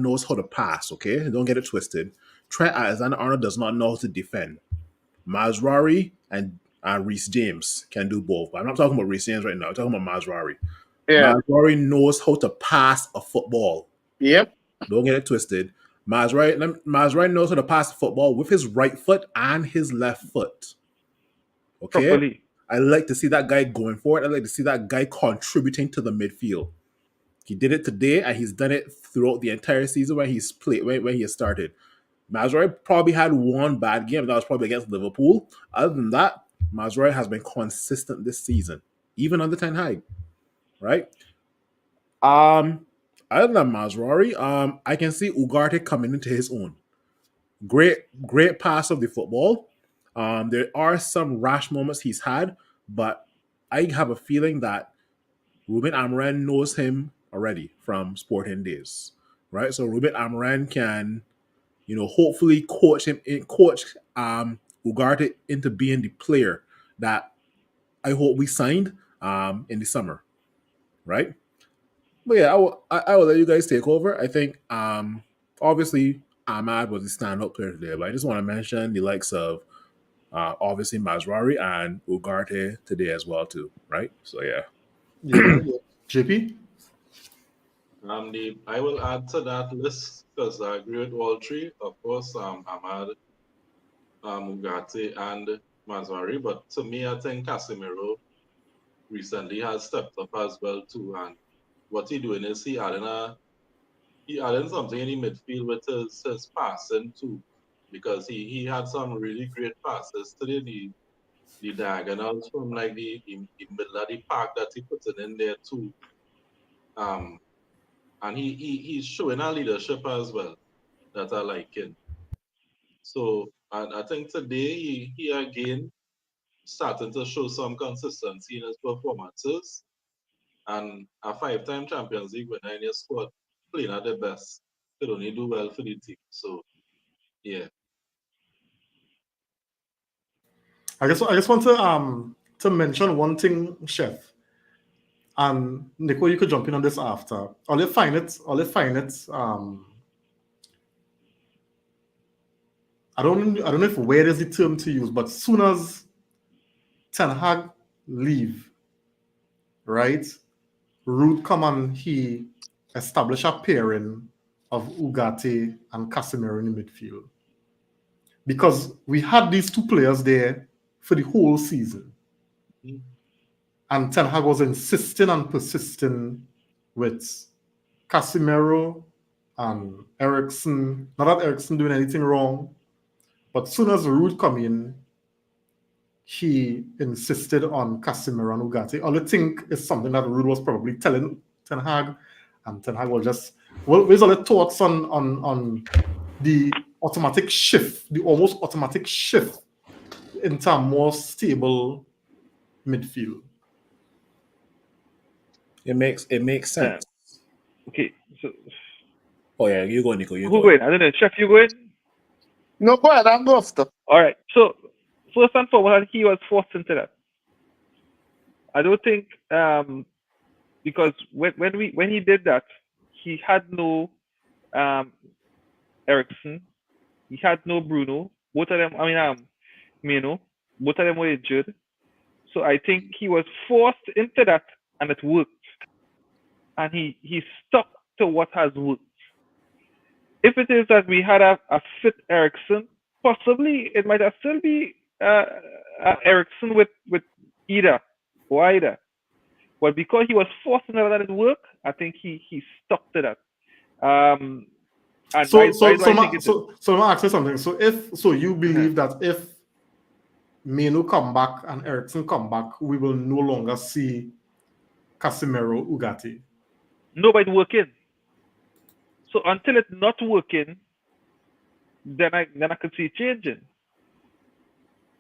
Speaker 1: knows how to pass. Okay, don't get it twisted. Trent Alexander Arnold does not know how to defend. Masrari and Reese James can do both. But I'm not talking about Reese James right now. I'm talking about Masrari.
Speaker 2: Yeah.
Speaker 1: Masrari knows how to pass a football.
Speaker 2: Yep.
Speaker 1: Don't get it twisted. Masrari knows how to pass the football with his right foot and his left foot. Okay?
Speaker 6: Properly.
Speaker 1: I like to see that guy going forward. I like to see that guy contributing to the midfield. He did it today, and he's done it throughout the entire season when he's played when he has started. Mazraoui probably had one bad game. That was probably against Liverpool. Other than that, Mazraoui has been consistent this season, even under Ten Hag. Right? Other than Mazraoui, I can see Ugarte coming into his own. Great pass of the football. There are some rash moments he's had, but I have a feeling that Ruben Amran knows him already from Sporting days, right? So Ruben Amran can, hopefully coach Ugarte into being the player that I hope we signed in the summer, right? But yeah, I will let you guys take over. I think obviously Ahmad was the stand-up player today, but I just want to mention the likes of obviously Mazrari and Ugarte today as well too, right? So yeah.
Speaker 8: Yeah, yeah. JP?
Speaker 7: I will add to that list because I agree with all three. Of course, Ahmad, Ugarte, and Mazwari. But to me, I think Casemiro recently has stepped up as well too. And what he doing is he adding something in the midfield with his passing too, because he had some really great passes today. The diagonals from like the middle of the park that he put it in there too. And he's showing a leadership as well that I like him. So I think today he again starting to show some consistency in his performances. And a 5-time Champions League winner in his squad playing at the best could only do well for the team. So yeah.
Speaker 8: I just want to mention one thing, Chef. And Nico, you could jump in on this after. I'll find it. I don't know if where is the term to use, but soon as Ten Hag leave, right? Ruud come and he establish a pairing of Ugarte and Casemiro in the midfield. Because we had these two players there for the whole season.
Speaker 7: Mm-hmm.
Speaker 8: And Ten Hag was insisting and persisting with Casemiro and Eriksen. Not that Eriksen doing anything wrong, but soon as Ruud come in, he insisted on Casemiro and Ugarte. I think is something that Ruud was probably telling Ten Hag, and Ten Hag was just, well, where's all the thoughts on the automatic shift, the almost automatic shift into a more stable midfield.
Speaker 1: It makes sense.
Speaker 6: Okay, so
Speaker 1: Oh yeah, you go, Nico. You
Speaker 6: who
Speaker 1: go.
Speaker 6: going? I don't know. Chef, you going?
Speaker 2: No, go ahead. I'll go after.
Speaker 6: All right. So first and foremost, he was forced into that. I don't think because when he did that, he had no Ericsson, he had no Bruno. Both of them, Mino, both of them were injured. So I think he was forced into that, and it worked. And he stuck to what has worked. If it is that we had a fit Ericsson, possibly it might have still be Ericsson with either or either. But because he was forced into that it work, I think he stuck to that. And
Speaker 8: So
Speaker 6: why
Speaker 8: let
Speaker 6: do I think
Speaker 8: me ask you something. So you believe that if Meno come back and Eriksen come back, we will no longer see Casemiro Ugarte?
Speaker 6: nobody working. So until it's not working, then I could see it changing.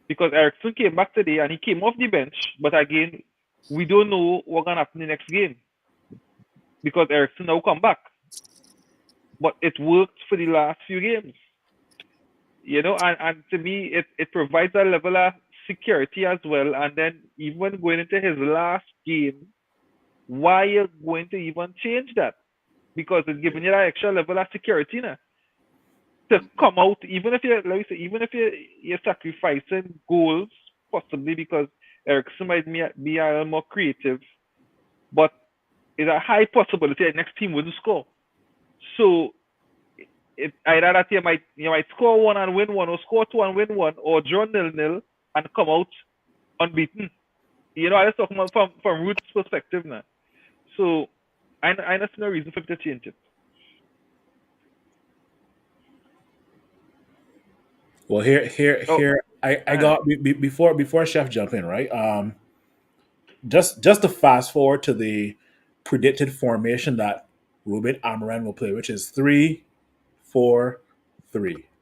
Speaker 6: Because Ericsson came back today and he came off the bench, but again, we don't know what's gonna happen in the next game. Because Ericsson now come back. But it worked for the last few games. And to me it provides a level of security as well. And then even going into his last game, why you're going to even change that? Because it's giving you that extra level of security now. To come out, even if you're sacrificing goals, possibly because Ericsson might be a little more creative, but it's a high possibility the next team wouldn't score. So either that you might score one and win one, or score two and win one, or draw 0-0 and come out unbeaten. I just talking about from Root's perspective now. So I don't see no reason for it to change it.
Speaker 1: Well, here, I got before Chef jump in, right? Just to fast forward to the predicted formation that Ruben Amorim will play, which is 3-4-3,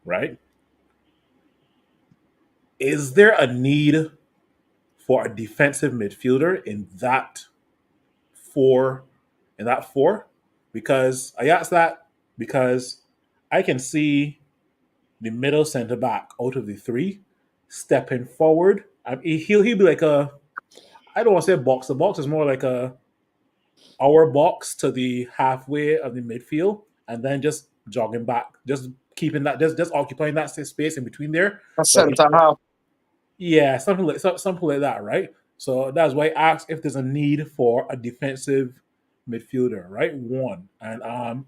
Speaker 1: right? Is there a need for a defensive midfielder in that four? Because I ask that because I can see the middle center back out of the three stepping forward. He'll be like I don't want to say box to box. It's more like our box to the halfway of the midfield, and then just jogging back, just keeping that, just occupying that space in between there.
Speaker 2: A center half.
Speaker 1: Yeah, something like that, right? So that's why I asked if there's a need for a defensive midfielder, right? One, and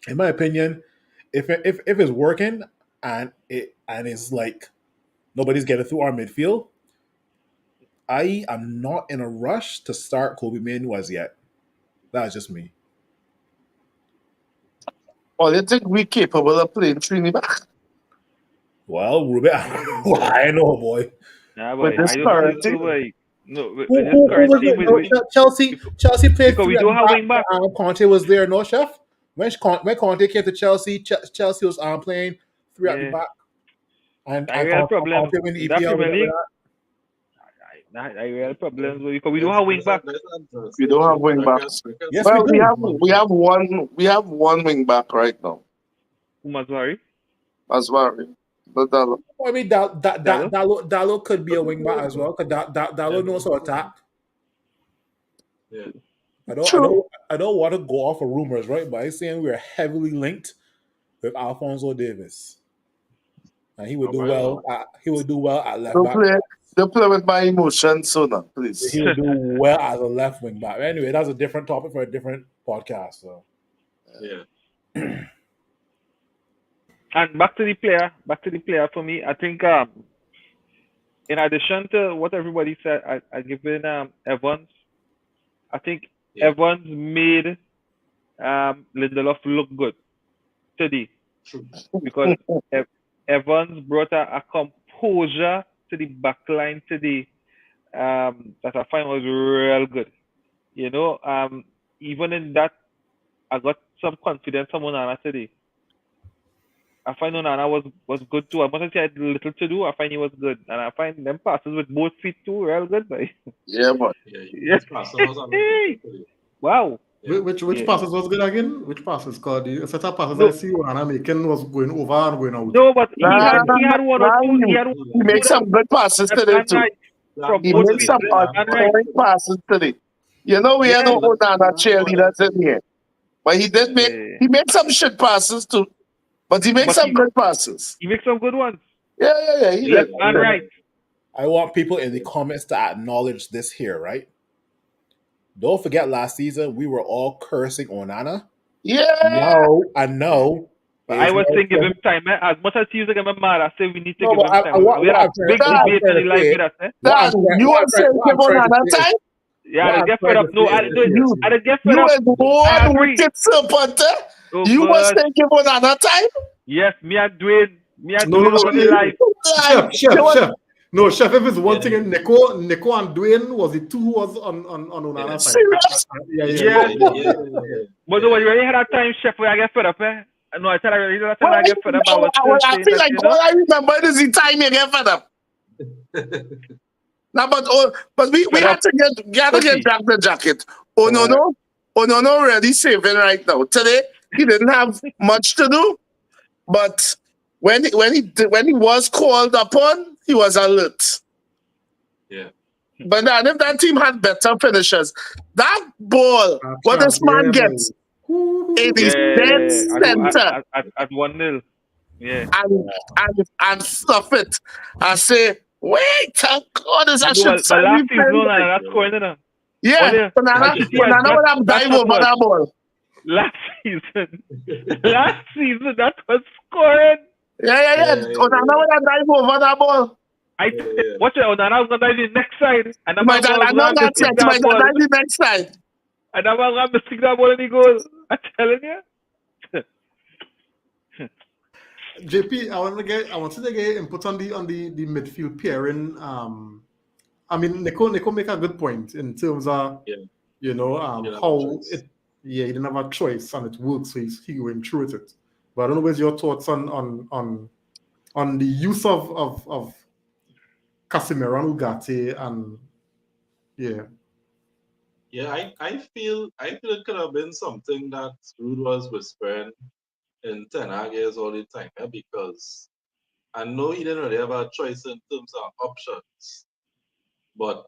Speaker 1: in my opinion, if it's working and it's like nobody's getting through our midfield, I am not in a rush to start Kobe Manu as yet. That's just me.
Speaker 2: Or you think we're capable of playing Trini back?
Speaker 1: Well, Ruben, I know, boy.
Speaker 6: Nah,
Speaker 2: With
Speaker 6: boy,
Speaker 2: this
Speaker 6: I don't
Speaker 2: current
Speaker 6: think so,
Speaker 2: team?
Speaker 6: boy. No, with
Speaker 1: Who
Speaker 6: this
Speaker 1: was
Speaker 6: current team,
Speaker 1: it? No, Chelsea played
Speaker 6: because we
Speaker 1: three at
Speaker 6: don't
Speaker 1: the
Speaker 6: have
Speaker 1: back.
Speaker 6: wing back.
Speaker 1: Conte was there, no, Chef? When Conte came to Chelsea, Chelsea was playing three at the
Speaker 6: Yeah.
Speaker 1: back. And
Speaker 6: I real problem.
Speaker 1: Conte win the
Speaker 6: That
Speaker 1: EPL
Speaker 6: Premier
Speaker 1: with
Speaker 6: League,
Speaker 1: that.
Speaker 6: I real problem because we don't have wing back.
Speaker 2: We don't have wing backs.
Speaker 1: Yes,
Speaker 2: Well,
Speaker 1: we do.
Speaker 2: we have one wing back right now.
Speaker 6: Umazwari.
Speaker 2: As well. But
Speaker 1: I mean,
Speaker 6: Dallo?
Speaker 1: Dallo could be a wing back as well. Because Dallo knows how to attack.
Speaker 7: Yeah.
Speaker 1: I don't want to go off of rumors, right? But I'm saying we're heavily linked with Alphonso Davis, and he would do well. He would do well at left back.
Speaker 2: Don't play with my emotions, sooner, please.
Speaker 1: He would do well as a left wing back. Anyway, that's a different topic for a different podcast. So
Speaker 7: Yeah.
Speaker 6: And back to the player for me, I think in addition to what everybody said, I give in Evans. I think Evans made Lindelof look good today.
Speaker 7: True.
Speaker 6: Because Evans brought a composure to the back line today that I find was real good. Even in that, I got some confidence from Onana today. I find Onana was good too. I must say I had little to do. I find he was good. And I find them passes with both feet too real good. Boy.
Speaker 2: Yeah, but
Speaker 7: His passing was amazing.
Speaker 6: Wow.
Speaker 7: Yeah.
Speaker 8: Which passes was good again? Which passes? Because the set of passes I see Onana making was going over and going out.
Speaker 6: No, but he had one or two.
Speaker 2: He makes some good passes today too. He makes some outstanding passes today. We are no Onana cheerleaders in here. But he made some shit passes too. But he makes some good passes.
Speaker 6: He makes some good ones.
Speaker 2: Yeah. He
Speaker 6: Left and right.
Speaker 1: I want people in the comments to acknowledge this here, right? Don't forget last season we were all cursing Onana.
Speaker 2: Yeah.
Speaker 1: No.
Speaker 6: I was saying give him time. As much as he's like mad, I say we need to give him time.
Speaker 1: We had a big
Speaker 6: debate in the live with us.
Speaker 2: Dan, you want to say give Onana time?
Speaker 6: Yeah, I get fed up. No, I don't get fed up.
Speaker 2: You and one wicked serpent. You must say give Onana time?
Speaker 6: Yes, me and Dwayne
Speaker 8: No,
Speaker 6: on the live.
Speaker 8: Chef. No, Chef, if it's one thing, Nico and Dwayne was the two who was on Onana's side.
Speaker 2: Serious?
Speaker 8: Yeah.
Speaker 6: But no, when you already had that time, Chef, where I get fed up, No, I tell you, that's
Speaker 2: Well,
Speaker 6: I get fed up. I was still
Speaker 2: I
Speaker 6: saying
Speaker 2: feel
Speaker 6: that,
Speaker 2: like all I remember is the time you get fed up. Now, but we
Speaker 6: fed
Speaker 2: had
Speaker 6: up,
Speaker 2: to get
Speaker 6: cushy.
Speaker 2: back the jacket. Oh no, already saving right now. Today he didn't have much to do, but when he was called upon, he was alert.
Speaker 7: Yeah.
Speaker 2: But then if that team had better finishers, that ball, what this man
Speaker 8: Yeah,
Speaker 2: gets
Speaker 8: boy. Ooh.
Speaker 2: in his dead
Speaker 6: Yeah,
Speaker 2: center
Speaker 6: at 1-0. Yeah.
Speaker 2: and stuff it, I say, wait, thank God, I
Speaker 6: No,
Speaker 2: should
Speaker 6: but
Speaker 2: sign
Speaker 6: last
Speaker 2: him
Speaker 6: season, no,
Speaker 2: like.
Speaker 6: that's scoring, no.
Speaker 2: Yeah,
Speaker 6: Only, as you see,
Speaker 2: Banana would have
Speaker 6: that
Speaker 2: dive
Speaker 6: shot
Speaker 2: over
Speaker 6: was
Speaker 2: that ball.
Speaker 6: last season. Last season, that was scoring.
Speaker 2: Yeah. Banana would have dive over that ball.
Speaker 6: Watch it, Onana was going to dive the next side, and that
Speaker 2: He might
Speaker 6: man
Speaker 2: have,
Speaker 6: was
Speaker 2: I know
Speaker 6: going to
Speaker 2: that's
Speaker 6: mistake
Speaker 2: it. He
Speaker 6: that
Speaker 2: might have
Speaker 6: ball.
Speaker 2: dive the next side.
Speaker 6: And that man was going to mistake that ball in the goal. I'm telling you.
Speaker 8: JP, I wanted to get input on the midfield pairing. I mean, Nico make a good point in terms of
Speaker 7: Yeah.
Speaker 8: how it. Yeah, he didn't have a choice and it worked, so he went through with it. But I don't know what's your thoughts on the use of Casemiro and Ugarte and yeah.
Speaker 7: Yeah, I feel it could have been something that Rude was whispering in Ten Hag ears all the time, because I know he didn't really have a choice in terms of options, but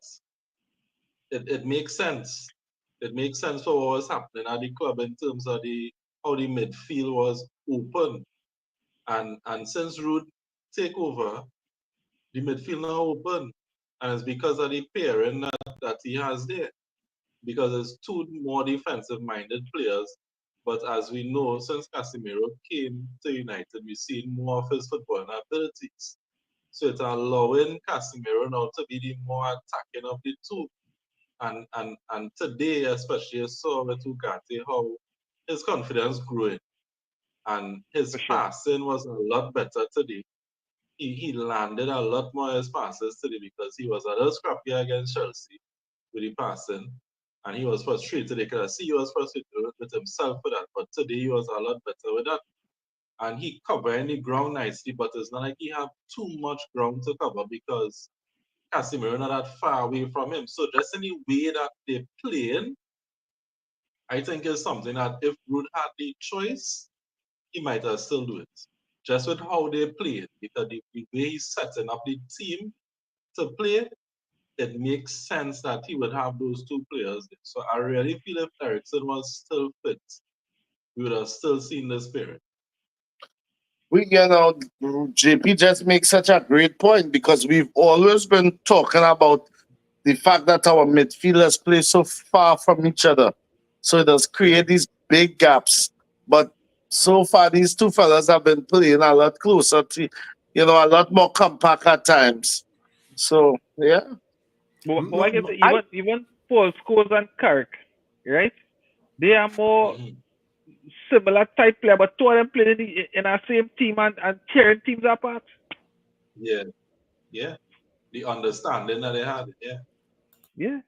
Speaker 7: it makes sense. It makes sense for what was happening at the club in terms of how the midfield was open, and since Rude take over, the midfield now open, and it's because of the pairing that he has there. Because there's two more defensive-minded players. But as we know, since Casemiro came to United, we've seen more of his footballing abilities. So it's allowing Casemiro now to be the more attacking of the two. And today, especially, I saw with Ugarte how his confidence growing. And his passing was a lot better today. He landed a lot more his passes today because he was a little scrappy against Chelsea with the passing. And he was frustrated. They could see he was frustrated with himself for that. But today he was a lot better with that. And he covered the ground nicely, but it's not like he had too much ground to cover because Casemiro not that far away from him. So just in the way that they're playing, I think is something that if Ruud had the choice, he might have still do it. Just with how they play, because the way he's setting up the team to play, it makes sense that he would have those two players there. So I really feel if Ericsson was still fit, we would have still seen the spirit.
Speaker 2: JP just makes such a great point because we've always been talking about the fact that our midfielders play so far from each other. So it does create these big gaps. But so far, these two fellas have been playing a lot closer to, a lot more compact at times. So, yeah.
Speaker 6: But I guess even Paul Scholes and Kirk, right? They are more similar type player, but two of them playing in our same team and tearing teams apart.
Speaker 7: Yeah. The understanding that they had,
Speaker 6: Yeah.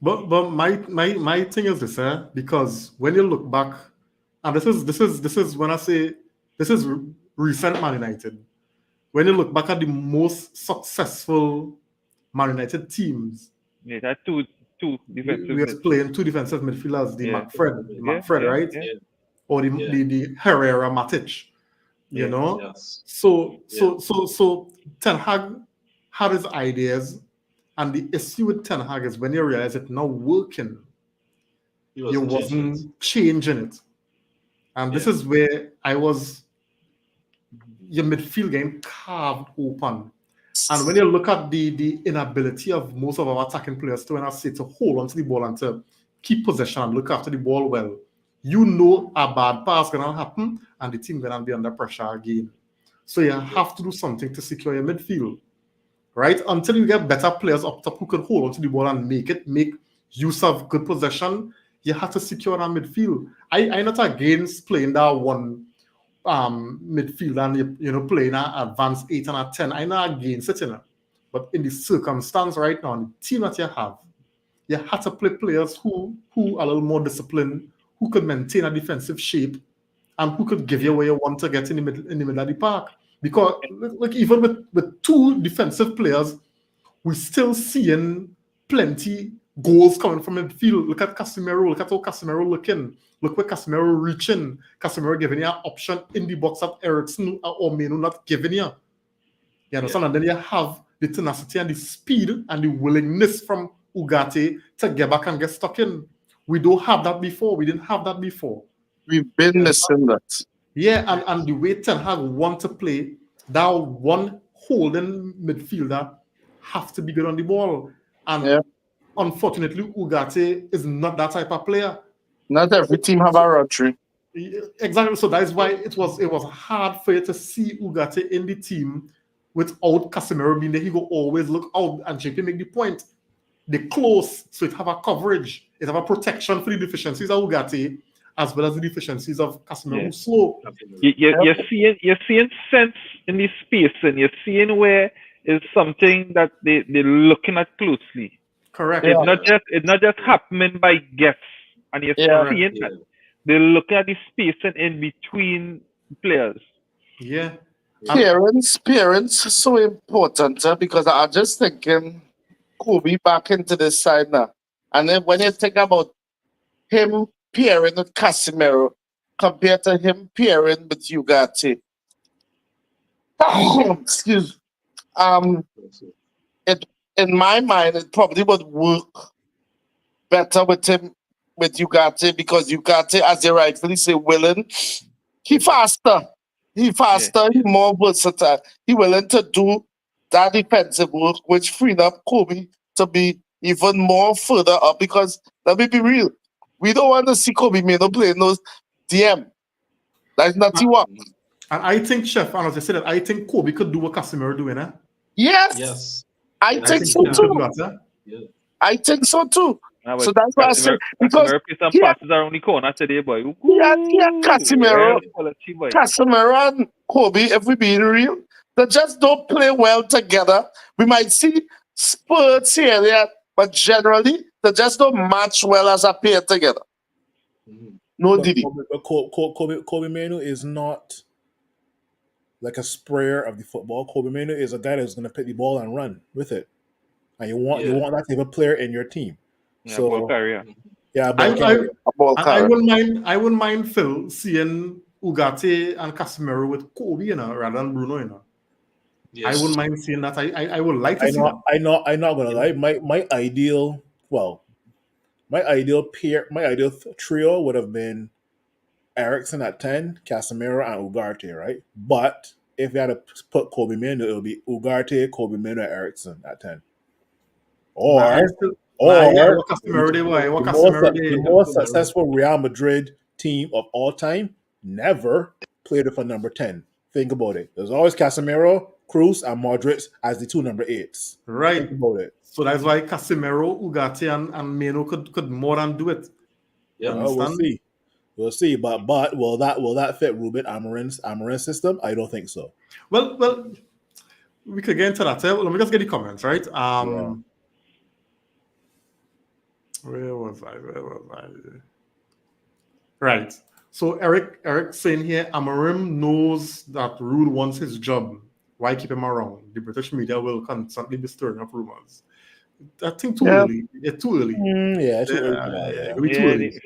Speaker 8: But my thing is this, because when you look back, and this is when I say this is recent Man United. When you look back at the most successful Man United teams,
Speaker 6: Yeah, that's two defensive
Speaker 8: we are
Speaker 6: midfield.
Speaker 8: playing two defensive midfielders, the
Speaker 6: Yeah.
Speaker 8: McFred, right?
Speaker 7: Yeah.
Speaker 8: Or the Herrera Matic,
Speaker 6: Yeah.
Speaker 7: Yes.
Speaker 8: So Ten Hag had his ideas, and the issue with Ten Hag is when you realize it's not working, you wasn't changing it. And this is where your midfield game carved open. And when you look at the inability of most of our attacking players to, when I say, to hold onto the ball and to keep possession and look after the ball well, you know a bad pass gonna happen and the team gonna be under pressure again. So you have to do something to secure your midfield, right? Until you get better players up top who can hold onto the ball and make use of good possession, you have to secure that midfield. I'm not against playing that one midfield and playing an advanced 8 and a 10. I'm not against it, but in the circumstance right now, the team that you have to play players who are a little more disciplined, who can maintain a defensive shape and who could give you where you want to get in the middle of the park. Because look, even with two defensive players, we're still seeing plenty goals coming from midfield. Look at Casemiro. Look at how Casemiro looking. Look where Casemiro reaching. Casemiro giving you an option in the box that Ericsson or Meno not giving you. You understand? And then you have the tenacity and the speed and the willingness from Ugarte to get back and get stuck in. We don't have that before. We didn't have that before.
Speaker 2: We've been missing that.
Speaker 8: Yeah, and the way Ten Hag want to play, that one holding midfielder have to be good on the ball. And unfortunately, Ugarte is not that type of player.
Speaker 2: Not every team have a rotary.
Speaker 8: Exactly. So that is why it was hard for you to see Ugarte in the team without Casemiro being there. He will always look out, and JP make the point. They close, so it have a coverage, it have a protection for the deficiencies of Ugarte as well as the deficiencies of Casemiro, who's slow.
Speaker 6: You're seeing sense in the space, and you're seeing where is something that they're looking at closely.
Speaker 8: Correct.
Speaker 6: It's not just happening by guess, and you're seeing that they're looking at the space and in between players.
Speaker 8: Yeah.
Speaker 2: Parents is so important because I'm just thinking Kobe back into this side now. And then when you think about him pairing with Casemiro compared to him pairing with Ugarte, excuse it in my mind it probably would work better with him with Ugarte because Ugarte, as you rightfully say, willing, he faster. He more versatile. He willing to do that defensive work, which freed up Kobe to be even more further up. Because let me be real, we don't want to see Kobe Mino playing those DM. That's not what.
Speaker 8: And I think, Chef, and as I said, I think Kobe could do what Casemiro doing, eh?
Speaker 2: Yes. I think so too. I think so too. So that's why I say because
Speaker 6: some passes around the corner today, boy.
Speaker 2: Casemiro and Kobe, if we being real, they just don't play well together. We might see spurts here and there, but generally they just don't match well as a pair together. No, Didi.
Speaker 1: Kobe Mano is not like a sprayer of the football. Kobe Mano is a guy that's going to pick the ball and run with it, and you want that type of player in your team.
Speaker 6: Ball carrier.
Speaker 1: Yeah,
Speaker 8: I wouldn't mind Phil seeing Ugarte and Casemiro with Kobe, rather than Bruno, Yes. I wouldn't mind seeing that. I would like to see that.
Speaker 1: I'm not gonna lie. My ideal trio would have been Ericsson at 10, Casemiro and Ugarte, right? But if you had to put Kobe Mano, it would be Ugarte, Kobe Mano, Ericsson at 10. The most successful Real Madrid team of all time never played with a number 10. Think about it. There's always Casemiro, Cruz, and Modric as the two number 8s.
Speaker 8: Right.
Speaker 1: Think about it.
Speaker 8: So that's why Casemiro, Ugarte, and Meno could more than do it.
Speaker 1: Yeah, we'll see. But will that fit Ruben Amorim's system? I don't think so.
Speaker 8: Well, we could get into that. Let me just get the comments, right? Where was I? Right. So Eric saying here, Amorim knows that Rude wants his job. Why keep him around? The British media will constantly be stirring up rumors. I think too early. It's too early. Too early.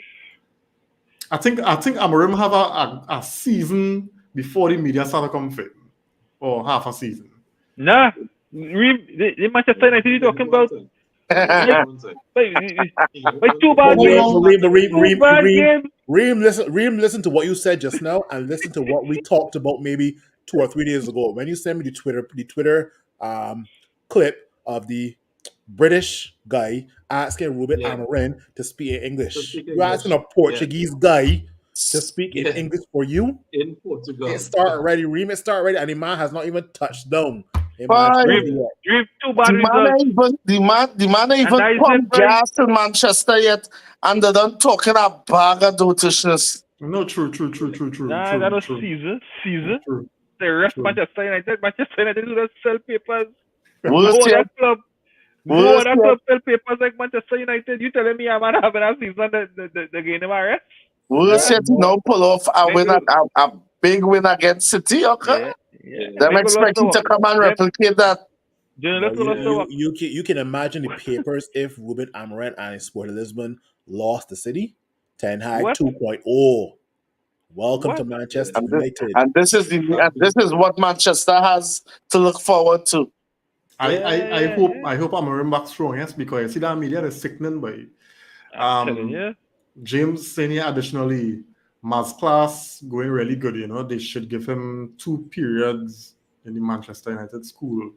Speaker 8: I think Amorim have a season before the media start to come fit, or half a season.
Speaker 6: Nah, the Manchester United you're talking about. Like 2 bad games.
Speaker 1: Reem, listen to what you said just now, and listen to what we talked about maybe 2 or 3 days ago when you sent me the Twitter clip of the British guy asking Ruben Amorim to speak in English. You're asking a Portuguese guy to speak in English for you
Speaker 7: in Portugal.
Speaker 1: It started already, Reem. It started already, and the man has not even touched down.
Speaker 6: Dream 2 bad results.
Speaker 2: The man even pump gas in Manchester yet, and they don't talking a bag of dotishness.
Speaker 8: No, true.
Speaker 6: Nah, that was Caesar. The rest Manchester United do not sell papers. Go that club sell papers like Manchester United. You telling me I'm not having a season the game of rest?
Speaker 2: Worst yet, you know, pull off a
Speaker 6: Maybe,
Speaker 2: win, a big win against City. Okay,
Speaker 6: yeah.
Speaker 2: them
Speaker 6: Maybe we lost
Speaker 2: expecting to come and
Speaker 6: them
Speaker 2: replicate that.
Speaker 1: But
Speaker 6: journalists will also
Speaker 1: you can imagine the papers if Ruben Amorim and Sporting Lisbon lost the city. Ten Hag
Speaker 6: what?
Speaker 1: 2.0. Welcome to
Speaker 6: What?
Speaker 1: Manchester
Speaker 2: And this,
Speaker 1: United.
Speaker 2: and this is the and
Speaker 7: Exactly.
Speaker 2: this is what Manchester has to look forward to.
Speaker 8: I hope Amorim back strong, yes, because you see that media is sickening by
Speaker 6: I'm telling you.
Speaker 8: James Senior additionally, Maz class going really good, you know. They should give him 2 periods in the Manchester United school.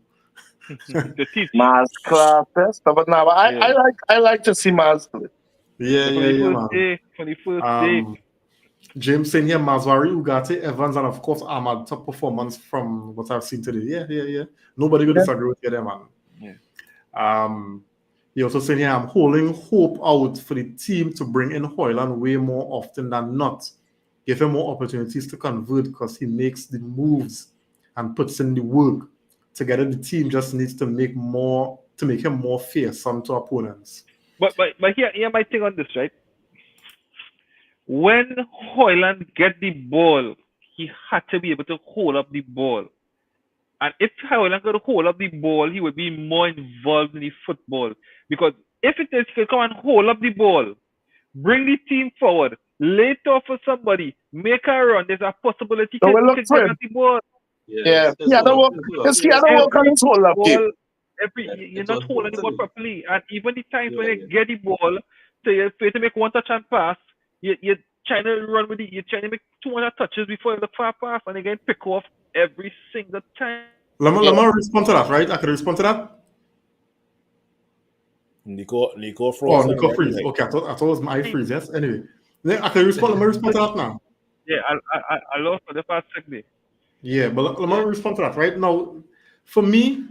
Speaker 6: To teach.
Speaker 2: Mars classes, but now
Speaker 6: Yeah.
Speaker 2: I like to see Mars do it.
Speaker 8: Yeah,
Speaker 6: For
Speaker 8: yeah,
Speaker 6: the
Speaker 8: yeah,
Speaker 6: first
Speaker 8: man.
Speaker 6: day. For the first day.
Speaker 8: James Senior, Mazwari, Ugarte, Evans, and of course Ahmad. Top performance from what I've seen today. Yeah. Nobody will disagree with you there, man.
Speaker 6: Yeah.
Speaker 8: He also saying here, I'm holding hope out for the team to bring in Hoyland way more often than not. Give him more opportunities to convert because he makes the moves and puts in the work. Together, the team just needs to make him more fearsome to opponents.
Speaker 6: But here my thing on this, right? When Hoyland get the ball, he had to be able to hold up the ball. And if Hoyland could hold up the ball, he would be more involved in the football. Because if it is he could come and hold up the ball, bring the team forward, lay it off for somebody, make a run, there's a possibility
Speaker 2: So we
Speaker 6: he
Speaker 2: look
Speaker 6: could
Speaker 2: for
Speaker 6: get
Speaker 2: him.
Speaker 6: at the ball.
Speaker 2: Yeah, he had to work. He had to work on his whole up game.
Speaker 6: You're not holding the ball properly. And even the times when you get the ball, so you're to make one touch and pass, you're trying to run with it, you're trying to make 200 touches before you look for a pass, and again pick off every single time.
Speaker 8: Let me respond to that, right? I can respond to that.
Speaker 1: Nico froze.
Speaker 8: Nico freeze. Okay, I thought it was my freeze. Yes. Anyway, I can respond. Let me respond to that now.
Speaker 6: Yeah, I lost for the past segment.
Speaker 8: Yeah, but let me respond to that right now. For me,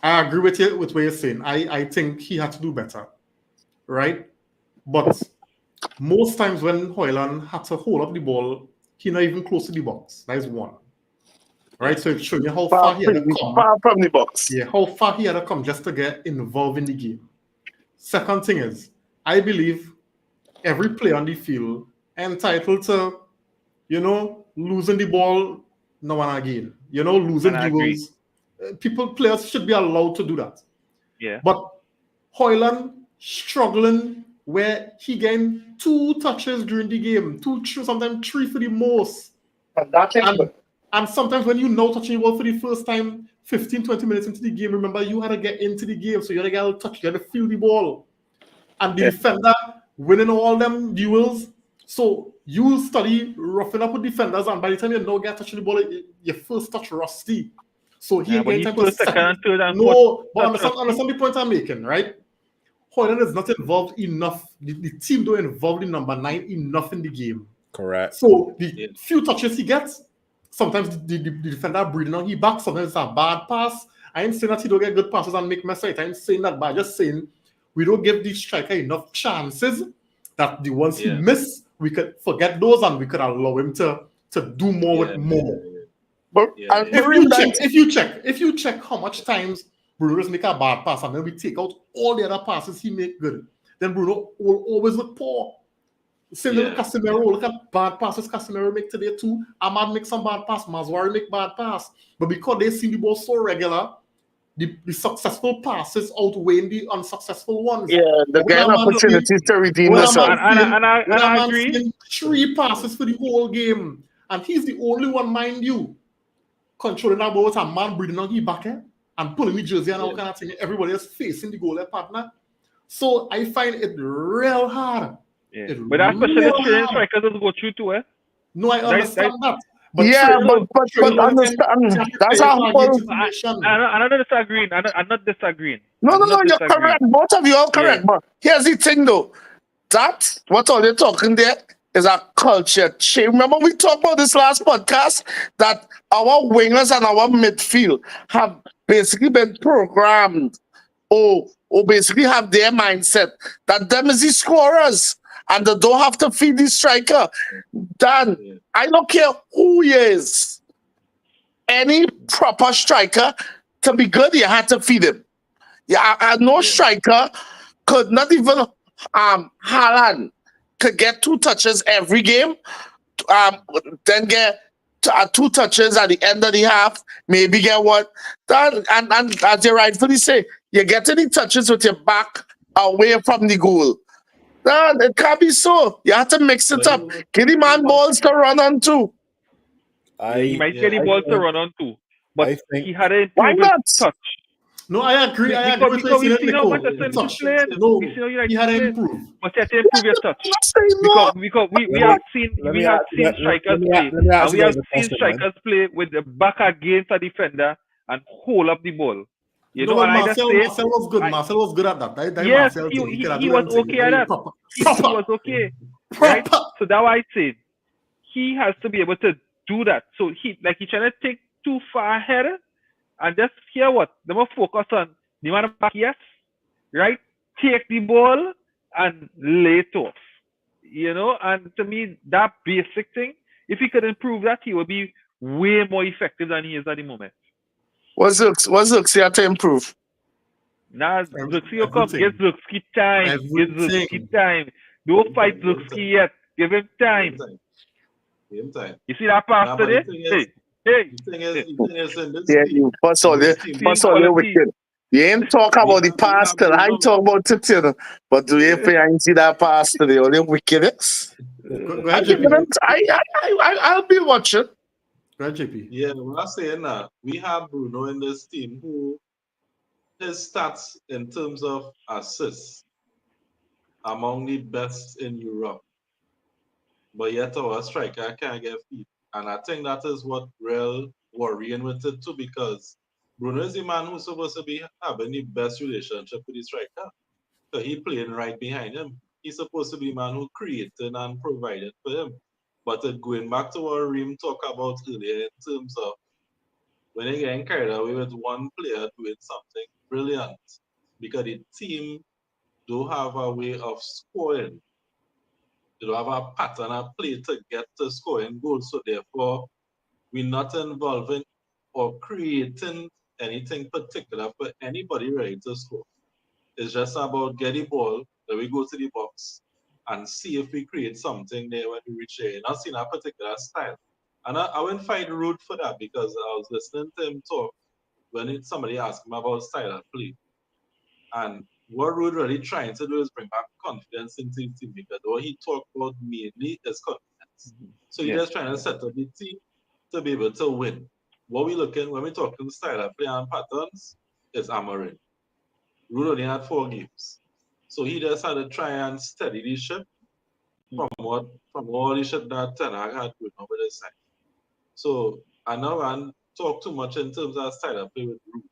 Speaker 8: I agree with you with what you're saying. I think he had to do better, right? But most times when Hoyland had to hold up the ball, he not even close to the box. That is one, right? So it's showing you how far he had to come.
Speaker 2: Far from the box.
Speaker 8: Yeah, how far he had to come just to get involved in the game. Second thing is, I believe every player on the field entitled to, losing the ball now and again. Losing duels. Players should be allowed to do that.
Speaker 6: Yeah.
Speaker 8: But Hoyland struggling where he gained 2 touches during the game, 2, sometimes 3 for the most. And sometimes when you know touching the ball for the first time, 15, 20 minutes into the game, remember you had to get into the game, so you had to get a touch, you had to feel the ball. And the defender winning all them duels. So you study roughing up with defenders, and by the time you know get touching the ball, your first touch rusty. So he ain't getting time to second. No, but understand the point I'm making, right? Hoyland is not involved enough. The team don't involve the number 9 enough in the game.
Speaker 1: Correct.
Speaker 8: So the few touches he gets, sometimes the defender breathing on his back, sometimes it's a bad pass. I ain't saying that he don't get good passes and make mess right. I'm saying that, but I'm just saying we don't give the striker enough chances that the ones he miss, we could forget those and we could allow him to do more with more.
Speaker 2: But
Speaker 8: if you check how much times Bruno just make a bad pass and then we take out all the other passes he make good, then Bruno will always look poor. Same with Casemiro. Look at bad passes Casemiro make today too. Ahmad make some bad pass. Mazwari make bad pass. But because they see the ball so regular, the successful passes outweigh the unsuccessful ones.
Speaker 2: Yeah, the guy opportunities to redeem himself.
Speaker 6: And I agree.
Speaker 8: 3 passes for the whole game. And he's the only one, mind you, controlling that ball with a man breathing on his back and pulling the jersey and all kind of thing. Everybody else facing the goalie partner. So I find it real hard.
Speaker 6: Yeah. But that's especially training strikers doesn't go through too,
Speaker 8: No, I understand that.
Speaker 2: But but understand that's a whole.
Speaker 6: I'm not disagreeing. I'm not disagreeing.
Speaker 2: No, you're correct. Both of you are correct. Yeah. But here's the thing, though. That what all you're talking there is a culture change. Remember we talked about this last podcast that our wingers and our midfield have basically been programmed or basically have their mindset that them is the scorers and they don't have to feed the striker. Dan, I don't care who he is. Any proper striker, to be good, you had to feed him. No striker could not even Haaland could get 2 touches every game, um, then get 2 touches at the end of the half, maybe get one. And as you rightfully say, you're getting the touches with your back away from the goal. No, it can't be so. You have to mix it
Speaker 7: But
Speaker 2: up. Give the man balls to run on too.
Speaker 6: He
Speaker 3: I
Speaker 6: might
Speaker 7: yeah,
Speaker 6: get the
Speaker 3: I
Speaker 6: ball to
Speaker 3: think
Speaker 6: run on too, but
Speaker 3: I think
Speaker 6: he had to
Speaker 2: Why
Speaker 6: improve his
Speaker 2: not?
Speaker 6: touch.
Speaker 8: No, I agree. I agree with what
Speaker 6: Because
Speaker 8: you're
Speaker 6: we've
Speaker 8: saying,
Speaker 6: seen how
Speaker 8: Nico.
Speaker 6: Manchester
Speaker 8: The
Speaker 6: United
Speaker 8: touch.
Speaker 6: play. We
Speaker 8: No,
Speaker 6: see how
Speaker 8: he
Speaker 6: United
Speaker 8: had to
Speaker 6: play.
Speaker 8: improve.
Speaker 6: But you have to improve your touch.
Speaker 2: I'm not saying no.
Speaker 6: Because we
Speaker 3: let
Speaker 6: have
Speaker 3: me let
Speaker 6: we
Speaker 3: me
Speaker 6: have
Speaker 3: a-
Speaker 6: seen
Speaker 3: let, let,
Speaker 6: strikers play,
Speaker 3: let me
Speaker 6: and
Speaker 3: ask
Speaker 6: we
Speaker 3: you
Speaker 6: have
Speaker 3: guys a
Speaker 6: seen
Speaker 3: question, man.
Speaker 6: strikers play with the back against a defender and hold up the ball. You
Speaker 8: No,
Speaker 6: know,
Speaker 8: but
Speaker 6: and I just say,
Speaker 8: Marcel was good.
Speaker 6: I,
Speaker 8: Marcel was good at that. That
Speaker 6: yes,
Speaker 8: Marcel thing. He could
Speaker 6: he
Speaker 8: do
Speaker 6: was
Speaker 8: them thing.
Speaker 6: okay at that.
Speaker 8: Proper.
Speaker 6: He was okay, right?
Speaker 8: Proper.
Speaker 6: So that's why I say he has to be able to do that. So he trying to take too far ahead and just hear what they must focus on the man back, yes, right? Take the ball and lay it off. You know, and to me, that basic thing, if he could improve that, he would be way more effective than he is at the moment.
Speaker 2: What's looks you have to improve?
Speaker 6: Now, Zuxi will come, give
Speaker 8: Everything.
Speaker 6: Zuxi time, give
Speaker 8: Everything.
Speaker 6: Zuxi time. Don't fight Zuxi yet, give him
Speaker 7: game
Speaker 6: time.
Speaker 7: time. Game time.
Speaker 6: You see that pass
Speaker 7: Nah, but the
Speaker 6: today?
Speaker 7: thing
Speaker 6: Hey,
Speaker 7: is,
Speaker 6: hey,
Speaker 7: the thing is in this
Speaker 2: Yeah,
Speaker 7: team,
Speaker 2: you bust all the
Speaker 6: team quality.
Speaker 2: wicked. You ain't talk
Speaker 7: we
Speaker 2: about the
Speaker 7: have we
Speaker 2: past
Speaker 7: have
Speaker 2: till I
Speaker 7: Bruno.
Speaker 2: talk about it, you know. But do you feel I ain't see that past today? Only wickedness.
Speaker 8: Go
Speaker 2: I
Speaker 8: ahead,
Speaker 2: give
Speaker 8: JP.
Speaker 2: them. I'll be watching.
Speaker 8: Go ahead, JP.
Speaker 7: Yeah, we are saying that we have Bruno in this team who his stats in terms of assists among the best in Europe. But yet our striker can't get feet. And I think that is what real worrying with it too, because Bruno is the man who's supposed to be having the best relationship with the striker. So he playing right behind him. He's supposed to be the man who created and provided for him. But going back to what Reem talked about earlier in terms of when they get carried away with one player doing something brilliant, because the team do have a way of scoring. They don't have a pattern of play to get to scoring goals. So therefore, we're not involving or creating anything particular for anybody ready to score. It's just about get the ball, then we go to the box and see if we create something there when we reach there. Not seeing a particular style. And I wouldn't find rude for that because I was listening to him talk when somebody asked him about style of play. And what Rude really trying to do is bring back confidence into the team because what he talked about mainly is confidence. So he's
Speaker 6: Yeah.
Speaker 7: just trying to set up the team to be able to win. What we looking when we talking style of play and patterns is Amarin. Rude only had 4 games. So he just had to try and steady the ship from all the ship that Ten Hag had going over this side. So I know I talk too much in terms of style of play with Rude.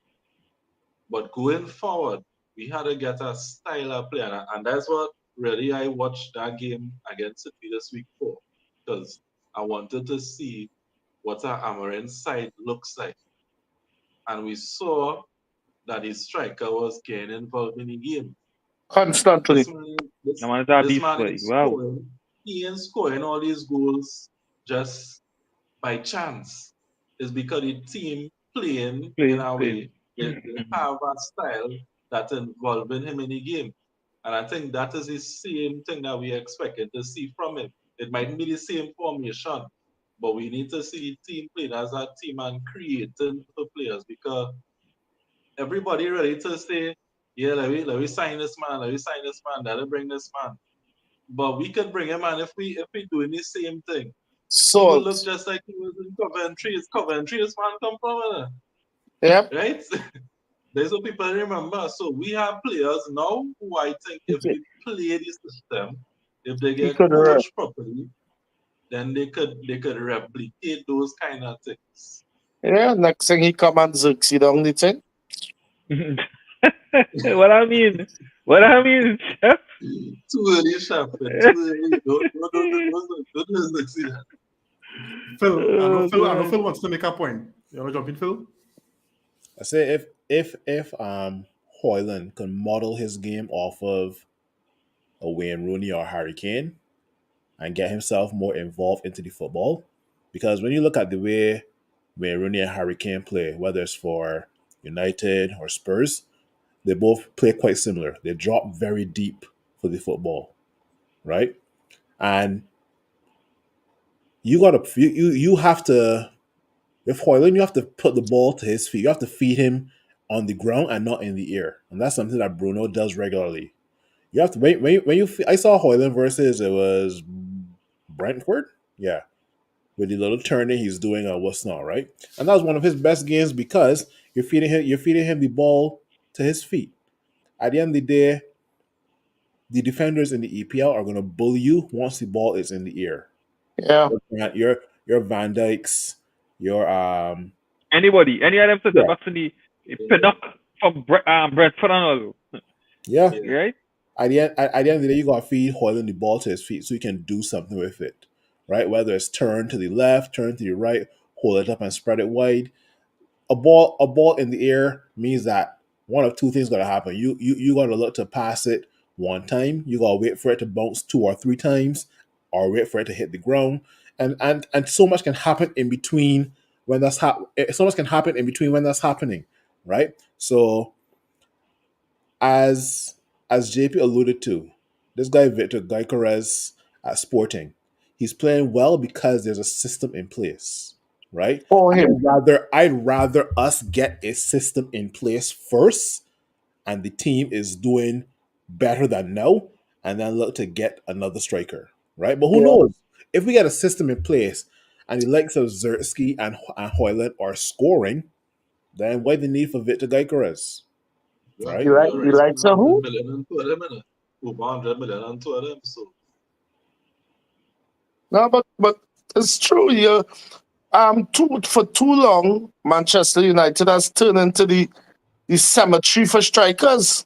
Speaker 7: But going forward, we had to get a style of play. And that's what really I watched that game against City this week for. Because I wanted to see what our Amarin side looks like. And we saw that his striker was getting involved in the game.
Speaker 2: Constantly.
Speaker 7: This man,
Speaker 6: That man is a
Speaker 7: this
Speaker 6: beast,
Speaker 7: man
Speaker 6: boy.
Speaker 7: is
Speaker 6: Wow.
Speaker 7: scoring. He ain't scoring all these goals just by chance. It's because the team playing in a
Speaker 6: Playing.
Speaker 7: way they have a style that involving him in the game. And I think that is the same thing that we expected to see from him. It might be the same formation, but we need to see the team playing as a team and creating for players because everybody ready to say, yeah, let me sign this man, that'll bring this man. But we can bring him and if we doing the same thing, he will look
Speaker 2: Salt.
Speaker 7: just like he was in Coventry. It's Coventry, this man come from,
Speaker 2: Yep.
Speaker 7: right? There's what people remember. So we have players now who I think if they play the system, if they
Speaker 2: He
Speaker 7: get
Speaker 2: could
Speaker 7: coached properly, then they could replicate those kind of things.
Speaker 2: Yeah, next thing he come and Zirksy down the thing.
Speaker 6: What I mean, Chef.
Speaker 7: Too early, Shepard. Too early. Don't see that.
Speaker 8: Phil,
Speaker 6: Oh,
Speaker 8: I know
Speaker 6: God.
Speaker 8: Phil wants to make a point. You want to jump in, Phil?
Speaker 3: I say if Hoyland can model his game off of a Wayne Rooney or Harry Kane and get himself more involved into the football, because when you look at the way Wayne Rooney and Harry Kane play, whether it's for United or Spurs, they both play quite similar. They drop very deep for the football, right? And you have to, with Hoyland, you have to put the ball to his feet. You have to feed him on the ground and not in the air, and that's something that Bruno does regularly. You have to I saw Hoyland versus, it was Brentford, yeah, with the little turning he's doing a what's not right, and that was one of his best games because you're feeding him the ball to his feet. At the end of the day, the defenders in the EPL are going to bully you once the ball is in the air.
Speaker 2: Yeah.
Speaker 3: Your Van Dykes, your
Speaker 6: Anybody, any of them said the
Speaker 3: yeah,
Speaker 6: box in the Pinnock from Brentford and all.
Speaker 3: yeah.
Speaker 7: Yeah.
Speaker 6: Right?
Speaker 3: At the end of the day, you gotta feed Hoyland the ball to his feet so he can do something with it, right? Whether it's turn to the left, turn to the right, hold it up and spread it wide. A ball in the air means that one of two things gonna happen. You gotta look to pass it one time. You gotta wait for it to bounce 2 or 3 times, or wait for it to hit the ground. And so much can happen in between when so much can happen in between when that's happening, right? So as JP alluded to, this guy Victor Gyökeres at Sporting, he's playing well because there's a system in place, right?
Speaker 2: For
Speaker 3: I'd
Speaker 2: him.
Speaker 3: rather I'd rather us get a system in place first, and the team is doing better than now, and then look to get another striker, right? But who
Speaker 2: Yeah.
Speaker 3: knows? If we get a system in place and the likes of Zertsky and Hoyland are scoring, then why the need for Victor Gyökeres,
Speaker 7: Yeah,
Speaker 3: right?
Speaker 2: You like
Speaker 7: you're
Speaker 2: you
Speaker 7: already
Speaker 2: like
Speaker 7: spending
Speaker 2: so
Speaker 7: 100
Speaker 2: who?
Speaker 7: million on two of them, innit? Over 100 million on two of them, so
Speaker 2: No, but it's true. You for too long, Manchester United has turned into the cemetery for strikers,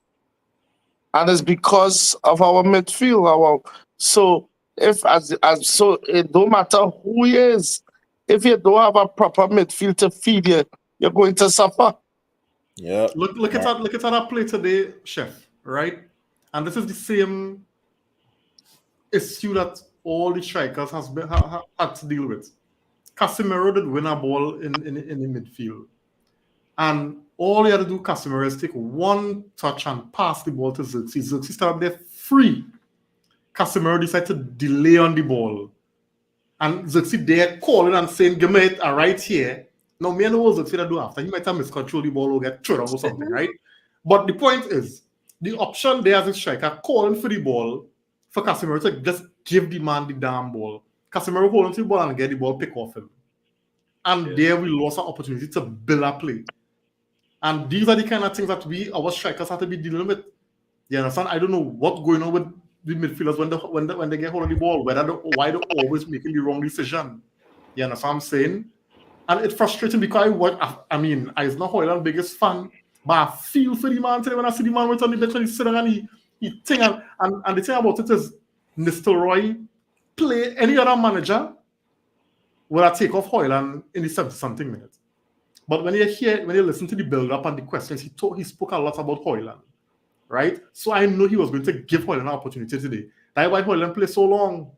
Speaker 2: and it's because of our midfield. So if as so it don't matter who he is, if you don't have a proper midfield to feed you, you're going to suffer.
Speaker 3: Yeah.
Speaker 8: Look at that play today, Chef, right? And this is the same issue that all the strikers had to deal with. Casemiro did win a ball in the midfield. And all he had to do, Casemiro, is take one touch and pass the ball to Xerxes. Xerxes started there free. Casemiro decided to delay on the ball. And Xerxes there calling and saying, give me it right here. Now, me and what Xerxes do after. He might have miscontrol the ball or get thrown or something, right? But the point is, the option there as a striker calling for the ball for Casemiro to just give the man the damn ball. Casemiro holding to the ball and get the ball pick off him. And there we lost an opportunity to build a play. And these are the kind of things that our strikers have to be dealing with. You understand? I don't know what's going on with the midfielders when they get hold of the ball, why they're always making the wrong decision. You understand what I'm saying? And it's frustrating because I'm not Hoyland's biggest fan, but I feel for the man today when I see the man on the bench and he's sitting and he think and the thing about it is Nistelrooy play any other manager will I take off Hoyland in the 70-something minutes. But when you listen to the build-up and the questions, he spoke a lot about Hoyland, right? So I know he was going to give Hoyland an opportunity today. That's why Hoyland played so long,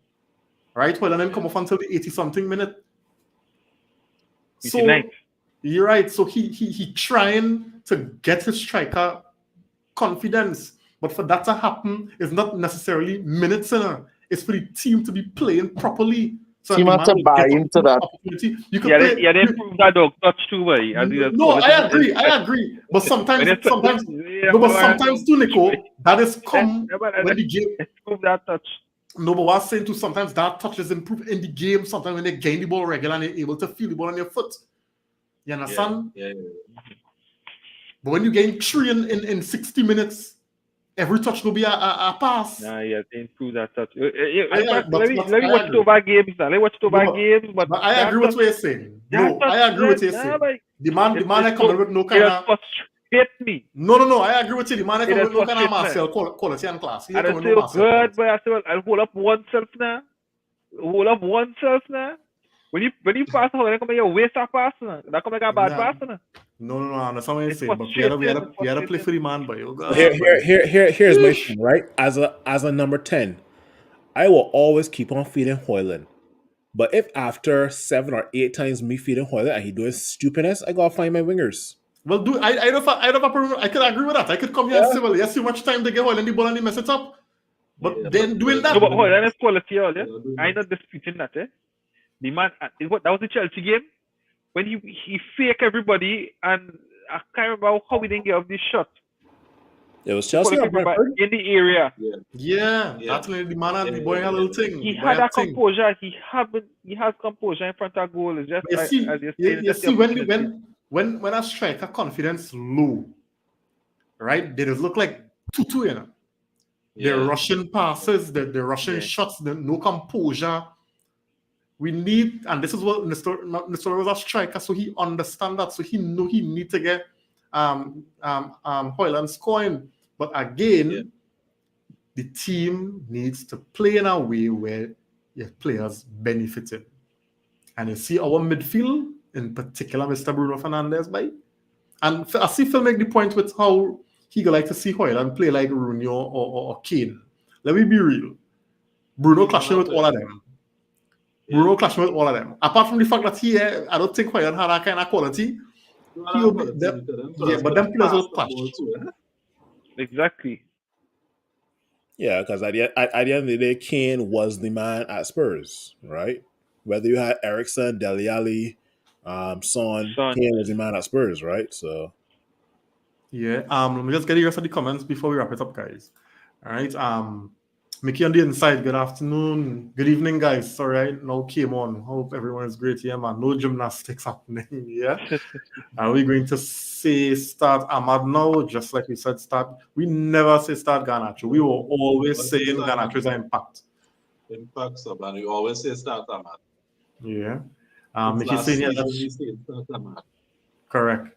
Speaker 8: right? Hoyland didn't come off until the 80-something minute. So you're right. So he trying to get his striker confidence, but for that to happen, it's not necessarily minutes in it. It's for the team to be playing properly. So
Speaker 2: Team have to buy into that.
Speaker 6: Opportunity. You can play. Yeah, they improve that dog touch too, buddy.
Speaker 2: No, I agree. But sometimes too, Nico, that is come when the game
Speaker 6: improve that touch.
Speaker 2: No, but what I'm saying too, sometimes that touch is improved in the game. Sometimes when they gain the ball regular and they're able to feel the ball on your foot. You understand?
Speaker 7: Yeah.
Speaker 2: But when you gain 3 in 60 minutes, every touch will be a pass.
Speaker 6: Nah, yeah, they improve that touch. Let me watch two bad games now. Let me watch two bad games. But
Speaker 2: I agree with what you're saying. No, I agree with what you're saying. The man that coming with no kind of...
Speaker 6: Hit me.
Speaker 2: No. I agree with you. The man that coming with no kind of Marcel quality and class.
Speaker 6: I don't feel good, but I still I'll hold up oneself now. When you pass, how come you waste a pass now? That come like a bad pass now.
Speaker 2: No, that's not what I'm saying. But we had to play for the man, but
Speaker 3: here's my thing, right? As a number 10, I will always keep on feeding Hoyland. But if after 7 or 8 times me feeding Hoyland and he doing stupidness, I gotta find my wingers.
Speaker 2: Well, I don't have a problem. I could agree with that. I could come here and say, well, yes, too much time to get Hoyland the ball and they mess it up.
Speaker 8: But
Speaker 7: Yeah,
Speaker 8: then doing
Speaker 6: No, but
Speaker 8: that,
Speaker 6: hold on, that's quality all, yeah?
Speaker 7: they're not doing
Speaker 6: I'm
Speaker 7: that.
Speaker 6: not disputing that, eh? The man, what that was the Chelsea game when he fake everybody, and I can't remember how we didn't get off this shot.
Speaker 3: It was
Speaker 6: He
Speaker 3: Chelsea or
Speaker 6: qualified everybody
Speaker 3: Brentford.
Speaker 6: in the area.
Speaker 7: Yeah,
Speaker 8: yeah,
Speaker 7: yeah,
Speaker 8: that's the man and
Speaker 7: yeah,
Speaker 8: the boy had a little thing.
Speaker 6: He
Speaker 8: The boy
Speaker 6: had that
Speaker 8: thing.
Speaker 6: composure. He has composure in front of goal. It's just
Speaker 8: But you see,
Speaker 6: as you're saying,
Speaker 8: you
Speaker 6: it's just the
Speaker 8: see
Speaker 6: opportunity.
Speaker 8: when a striker confidence low, right? They just look like tutu, you know. They're
Speaker 7: yeah,
Speaker 8: rushing passes, they're rushing
Speaker 6: Yeah.
Speaker 8: shots, no composure. We need, and this is what Nestor was a striker, so he understand that, so he know he need to get Hoyland scoring. But again,
Speaker 7: Yeah.
Speaker 8: the team needs to play in a way where your players benefited. And you see our midfield, in particular, Mr. Bruno Fernandes, by. And I see Phil make the point with how he would like to see Hoyland play like Rooney or Kane. Let me be real. Bruno clashing with all of them. Bruno clashing with all of them. Apart from the fact that I don't think Hoyland had that kind of quality. He will be but them players will clash.
Speaker 6: Exactly.
Speaker 3: Yeah, because at the end of the day, Kane was the man at Spurs, right? Whether you had Ericsson, Dele Alli, Son, Kane was the man at Spurs, right? So
Speaker 8: yeah. Let me just get the rest of the comments before we wrap it up, guys. All right. Mickey on the inside. Good afternoon. Good evening, guys. Sorry, I now came on. Hope everyone is great here, man. No gymnastics happening. Yeah. Are we going to say start Ahmad now? Just like we said, start. We never say start Garnacho. We were always saying Garnacho is an impact.
Speaker 7: Impact sub, and we always say start Ahmad.
Speaker 8: Yeah.
Speaker 7: Mickey
Speaker 8: Mickey saying here that's correct.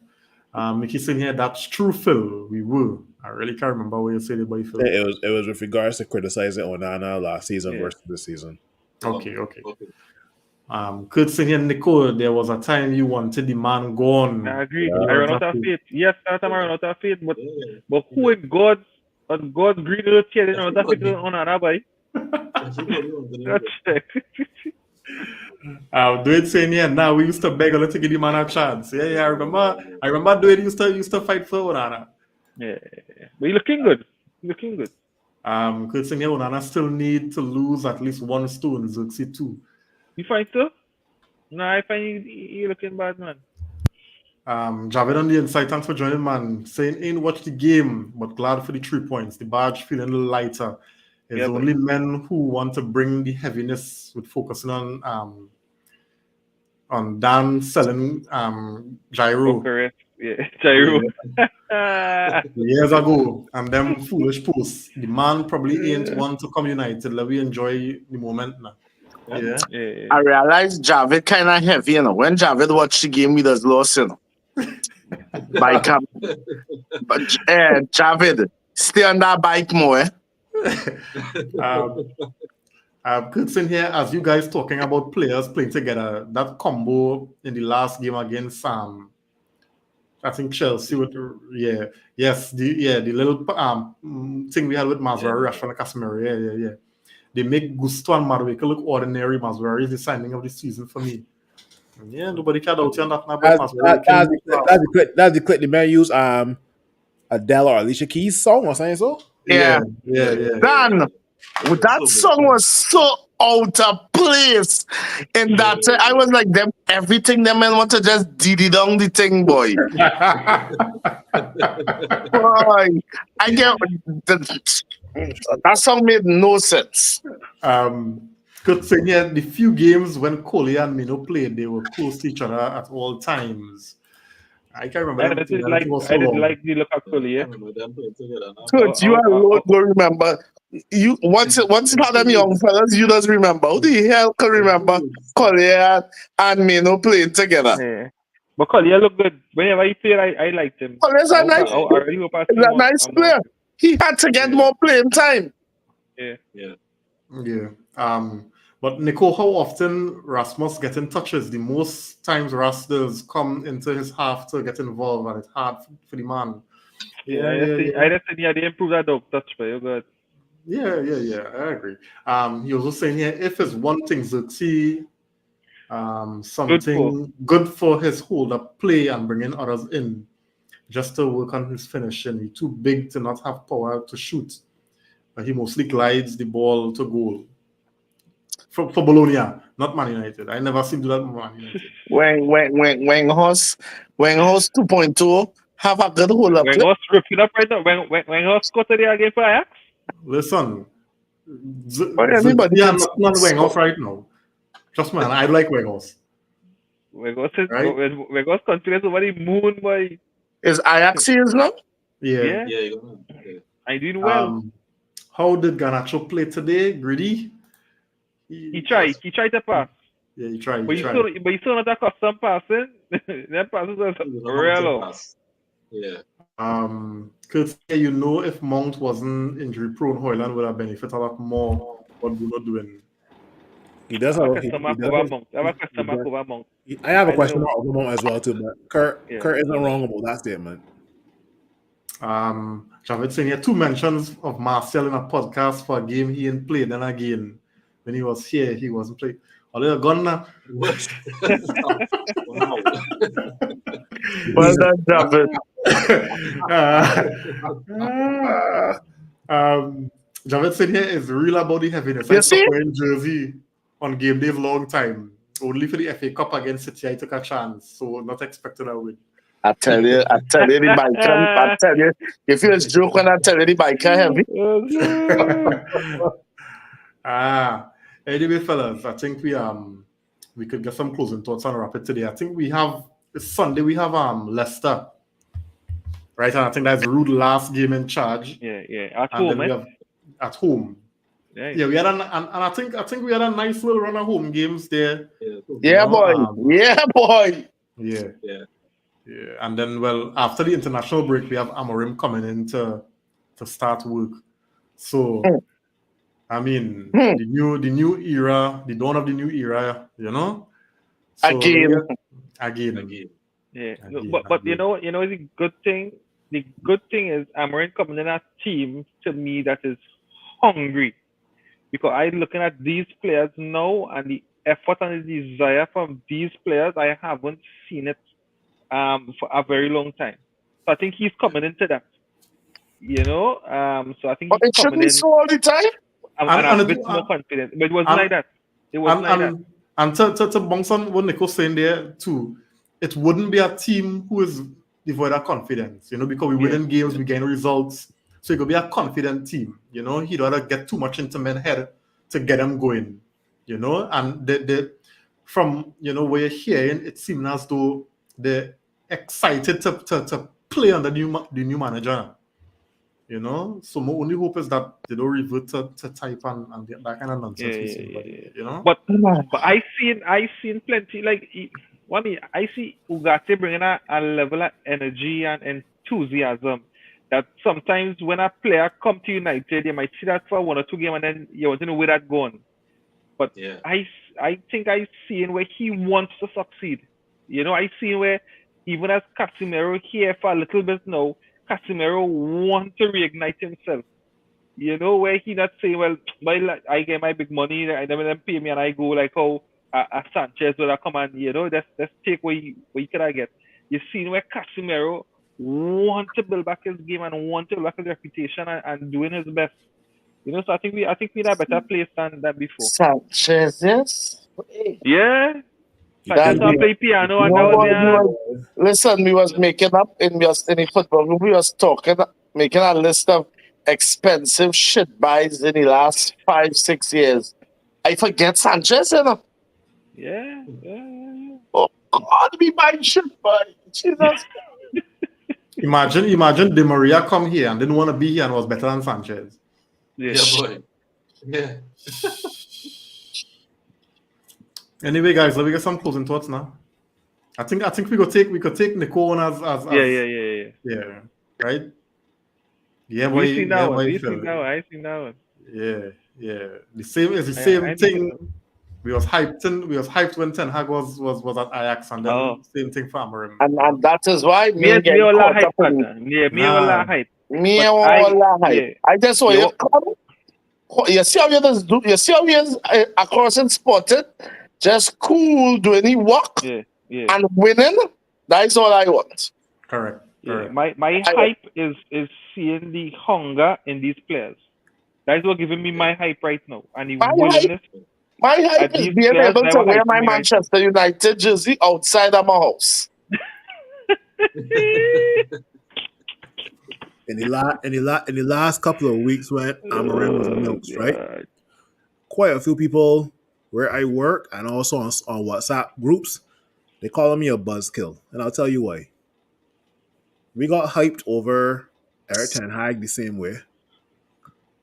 Speaker 8: Mickey saying here that's true, Phil. We will. I really can't remember what you said about Phil.
Speaker 3: it was with regards to criticizing Onana last season versus this season.
Speaker 8: Okay. Kurt saying here, Nicole, there was a time you wanted the man gone.
Speaker 6: I agree. I run out of faith. Yes, that time I run out of faith, but who in God's green earth here didn't run out of faith on Anabai?
Speaker 8: Dwayne saying here, now we used to beg a to give the man a chance. Yeah, I remember Dwayne used to fight for Onana.
Speaker 6: Yeah. But you're looking good.
Speaker 8: Kurt saying here, Onana still need to lose at least one stone, Zirkzee 2.
Speaker 6: You find so? No, I find you looking bad, man.
Speaker 8: Javid on the inside, thanks for joining, man. Saying ain't watch the game, but glad for the 3 points. The badge feeling a little lighter. It's only men who want to bring the heaviness with focusing on Dan selling gyro.
Speaker 6: Correct. Yeah, gyro.
Speaker 8: Yeah. Years ago, and them foolish posts. The man probably ain't one to come united. Let me enjoy the moment now. Yeah.
Speaker 2: I realized Javid kind of heavy, you know. When Javid watched the game, we just lost, you know. Bike up. But Javid, stay on that bike more.
Speaker 8: Kurt's in here, as you guys talking about players playing together, that combo in the last game against I think Chelsea with the little thing we had with Maswari, Rashford and Casemiro. Yeah. They make Gusto and Madueke look ordinary. Maswari is the signing of the season for me. Yeah, nobody cared out here on that now.
Speaker 3: That's the clip the man used Adele or Alicia Keys song or something so?
Speaker 8: Yeah.
Speaker 2: Dan, that song was so out of place. In that I was like, everything them men want to just diddy down the thing, boy. Boy, I get that song made no sense.
Speaker 8: Good thing here, the few games when Coley and Mino played, they were close to each other at all times. I can't remember.
Speaker 6: I didn't like the look of Coley. Yeah.
Speaker 2: Good, you alone don't remember. You once it had them young fellas, you just remember. Who the hell can remember Collier and Mino playing together?
Speaker 6: Yeah. But Collier looked good. Whenever he played, I liked him.
Speaker 2: Collier's a nice player. He had to get more playing time.
Speaker 8: Yeah. But Nico, how often Rasmus getting touches? The most times Ras does come into his half to get involved, and it's hard for the man.
Speaker 6: I just think they improved that dog touch, but you're good.
Speaker 8: Yeah, I agree. He was also saying here, if it's one thing, Zirkzee, something good for his hold-up play and bringing others in, just to work on his finishing. He's too big to not have power to shoot. He mostly glides the ball to goal. For Bologna, not Man United. I never seen do that with Man United.
Speaker 2: When Horse 2.0 have a good hold up
Speaker 6: When
Speaker 2: play.
Speaker 6: was ripping up right now, when was scored today again for Ajax?
Speaker 8: Listen,
Speaker 2: But anybody
Speaker 8: yeah,
Speaker 2: can
Speaker 8: not Weghorst right now. Trust me, man, I like Weghorst.
Speaker 6: When was
Speaker 8: Right?
Speaker 6: when was confidence over the moon, boy?
Speaker 2: Is Ajax is now?
Speaker 8: Yeah.
Speaker 7: Yeah, you gonna. Yeah.
Speaker 6: I doing well.
Speaker 8: How did Garnacho play today? Greedy?
Speaker 6: He tried to pass.
Speaker 8: Yeah, he tried.
Speaker 6: But
Speaker 8: He
Speaker 6: you
Speaker 8: tried.
Speaker 6: still not a custom passing. Them passes was
Speaker 7: You know,
Speaker 6: real
Speaker 7: mountain
Speaker 6: low.
Speaker 7: pass. Yeah.
Speaker 8: Cause you know, if Mount wasn't injury prone, Hoyland would have benefited a lot more. What Bruno doing?
Speaker 3: He does
Speaker 6: I have
Speaker 3: have.
Speaker 6: a
Speaker 3: He
Speaker 6: customer
Speaker 3: does
Speaker 6: over
Speaker 3: have.
Speaker 6: monk. I have a
Speaker 3: He
Speaker 6: customer
Speaker 3: does,
Speaker 6: over monk.
Speaker 3: I have a
Speaker 6: I don't
Speaker 3: question
Speaker 6: know.
Speaker 3: about Obama as well too, but Kurt
Speaker 6: Yeah.
Speaker 3: isn't wrong about that statement.
Speaker 8: Javed saying here 2 mentions of Marcel in a podcast for a game he ain't played, and again when he was here he wasn't played. Are they gone now?
Speaker 7: Wow.
Speaker 2: Well done, David.
Speaker 8: Javed saying here is real about the heaviness. I
Speaker 2: You see?
Speaker 8: stopped wearing jersey on game days long time. Only for the FA Cup against City I took a chance, so not expecting a win.
Speaker 2: I tell you, the biker. I tell you, if you joke when I tell you the biker heavy.
Speaker 8: Anyway, fellas, I think we could get some closing thoughts on Rapid today. I think we have Sunday. We have Leicester, right? And I think that's Rude last game in charge.
Speaker 6: Yeah. At
Speaker 8: And
Speaker 6: home,
Speaker 8: then we have at home.
Speaker 6: Right.
Speaker 8: Yeah, we had and I think we had a nice little run of home games there.
Speaker 2: Yeah, boy. Yeah, boy.
Speaker 8: Yeah.
Speaker 7: Yeah.
Speaker 8: Yeah. And then, well, after the international break, we have Amorim coming in to start work. So, I mean, the new era, the dawn of the new era, you know. So
Speaker 2: Again.
Speaker 6: Yeah. But you know the good thing. The good thing is Amarin coming in a team to me that is hungry, because I'm looking at these players now and the effort and the desire from these players. I haven't seen it for a very long time. So I think he's coming into that. You know, so I think
Speaker 2: But
Speaker 6: he's
Speaker 2: it should
Speaker 6: coming
Speaker 2: be
Speaker 6: in
Speaker 2: so all the time.
Speaker 6: and a bit more confident. But it wasn't like that. It wasn't like that.
Speaker 8: And to bounce on what Nico's saying there too, it wouldn't be a team who is devoid of confidence, you know, because we win in games, we gain results. So it could be a confident team, you know. He don't get too much into men's head to get them going, you know. And the from you know what you're hearing, it seems as though they're excited to play under the new manager. You know, so my only hope is that they don't revert to type and that kind of nonsense we see. You know,
Speaker 6: but I seen plenty like I see Ugarte bringing a level of energy and enthusiasm that sometimes when a player come to United, you might see that for 1 or 2 games and then you want to know where that going. But I think I seen where he wants to succeed. You know, I seen where even as Casemiro here for a little bit now, Casemiro wants to reignite himself. You know, where he not saying, well, I get my big money, and then pay me, and I go like how Sanchez will come and, you know, let's take what you could I get. You seen where Casemiro want to build back his game and want to build back his reputation and doing his best. You know, so I think we're in a better place than before.
Speaker 2: Sanchez, yes.
Speaker 6: Yeah. Sanchez play piano and
Speaker 2: now listen, we was making up in the football group, we was making a list of expensive shit buys in the last 5-6 years. I forget Sanchez, you know.
Speaker 6: Yeah.
Speaker 2: Oh God, we buying shit, boy. Jesus.
Speaker 8: Imagine Di Maria come here and didn't want to be here and was better than Sanchez.
Speaker 7: Yeah, boy. Yeah.
Speaker 8: Anyway, guys, let me get some closing thoughts now. I think we could take Nico on as
Speaker 6: yeah.
Speaker 8: Right? Yeah, boy.
Speaker 6: I seen that one.
Speaker 8: Yeah. The same thing. We was hyped when Ten Hag was at Ajax, and then same thing for Amorim.
Speaker 2: And that is why
Speaker 6: me all hype. Me all hype.
Speaker 2: I just saw you come. You see how you just do. You see how he is across and spotted, just cool doing the work and winning. That's all I want.
Speaker 8: Correct.
Speaker 6: My hype is seeing the hunger in these players. That's what giving me my hype right now, and the
Speaker 2: My hype,
Speaker 6: willingness.
Speaker 2: my hype
Speaker 6: And
Speaker 2: is
Speaker 6: these
Speaker 2: being
Speaker 6: players
Speaker 2: able to
Speaker 6: never
Speaker 2: wear
Speaker 6: hype
Speaker 2: my
Speaker 6: me right now.
Speaker 2: Manchester United jersey outside of my house.
Speaker 1: In the last couple of weeks when Amarim was
Speaker 6: Oh
Speaker 1: announced, right?
Speaker 6: God.
Speaker 1: Quite a few people where I work and also on WhatsApp groups, they calling me a buzzkill, and I'll tell you why. We got hyped over Eric Ten Hag the same way.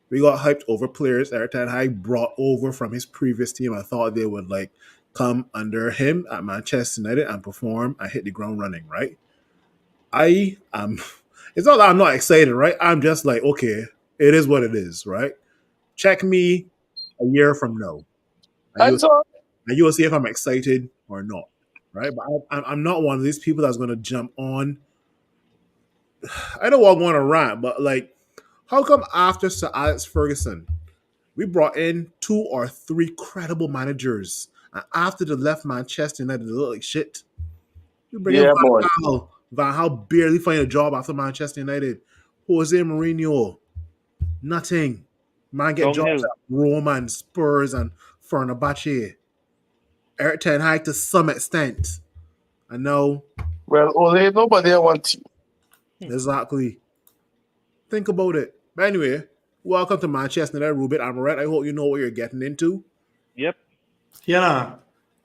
Speaker 1: We got hyped over players Eric Ten Hag brought over from his previous team. I thought they would like come under him at Manchester United and perform and hit the ground running, right? I am. It's not that I'm not excited, right? I'm just like, okay, it is what it is, right? Check me a year from now, and
Speaker 2: That's all.
Speaker 1: you will see if I'm excited or not, right? But I'm not one of these people that's going to jump on. I don't want to rant, but like, how come after Sir Alex Ferguson, we brought in 2 or 3 credible managers, and after they left Manchester United, they look like shit. You bring in
Speaker 2: Yeah, boy.
Speaker 1: Van Gaal. Van Gaal barely find a job after Manchester United. Jose Mourinho, nothing. Man get jobs
Speaker 6: Downhill.
Speaker 1: at Roma and Spurs and Fenerbahce. Eric Ten Hag to some extent. I know
Speaker 2: Well, Ole, nobody wants you.
Speaker 1: exactly. Think about it. But anyway, welcome to Manchester United, Ruben Amaret. I hope you know what you're getting into.
Speaker 6: Yep.
Speaker 8: Yeah.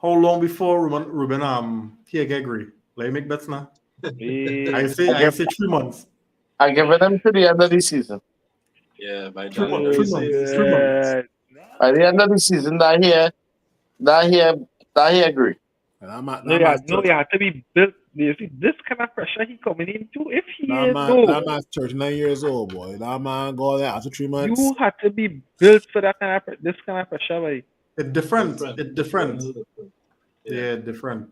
Speaker 8: How long before Ruben here get agree? Like make bets now. I say 3 months.
Speaker 2: I give them to the end of the season.
Speaker 7: Yeah, by
Speaker 8: Three
Speaker 7: January,
Speaker 8: months. 3
Speaker 7: say
Speaker 8: months.
Speaker 7: it's
Speaker 8: 3 months.
Speaker 2: By the end of the season, that here agree.
Speaker 1: And I'm at,
Speaker 6: No,
Speaker 1: that man's
Speaker 6: you have to be built. You see, this kind of pressure he coming into. If he is
Speaker 1: that man's 39 years old, boy. That man go there after 3 months.
Speaker 6: you have to be built for that kind of this kind of pressure, boy.
Speaker 8: It's different. It's different.
Speaker 7: Yeah.
Speaker 8: Yeah, different.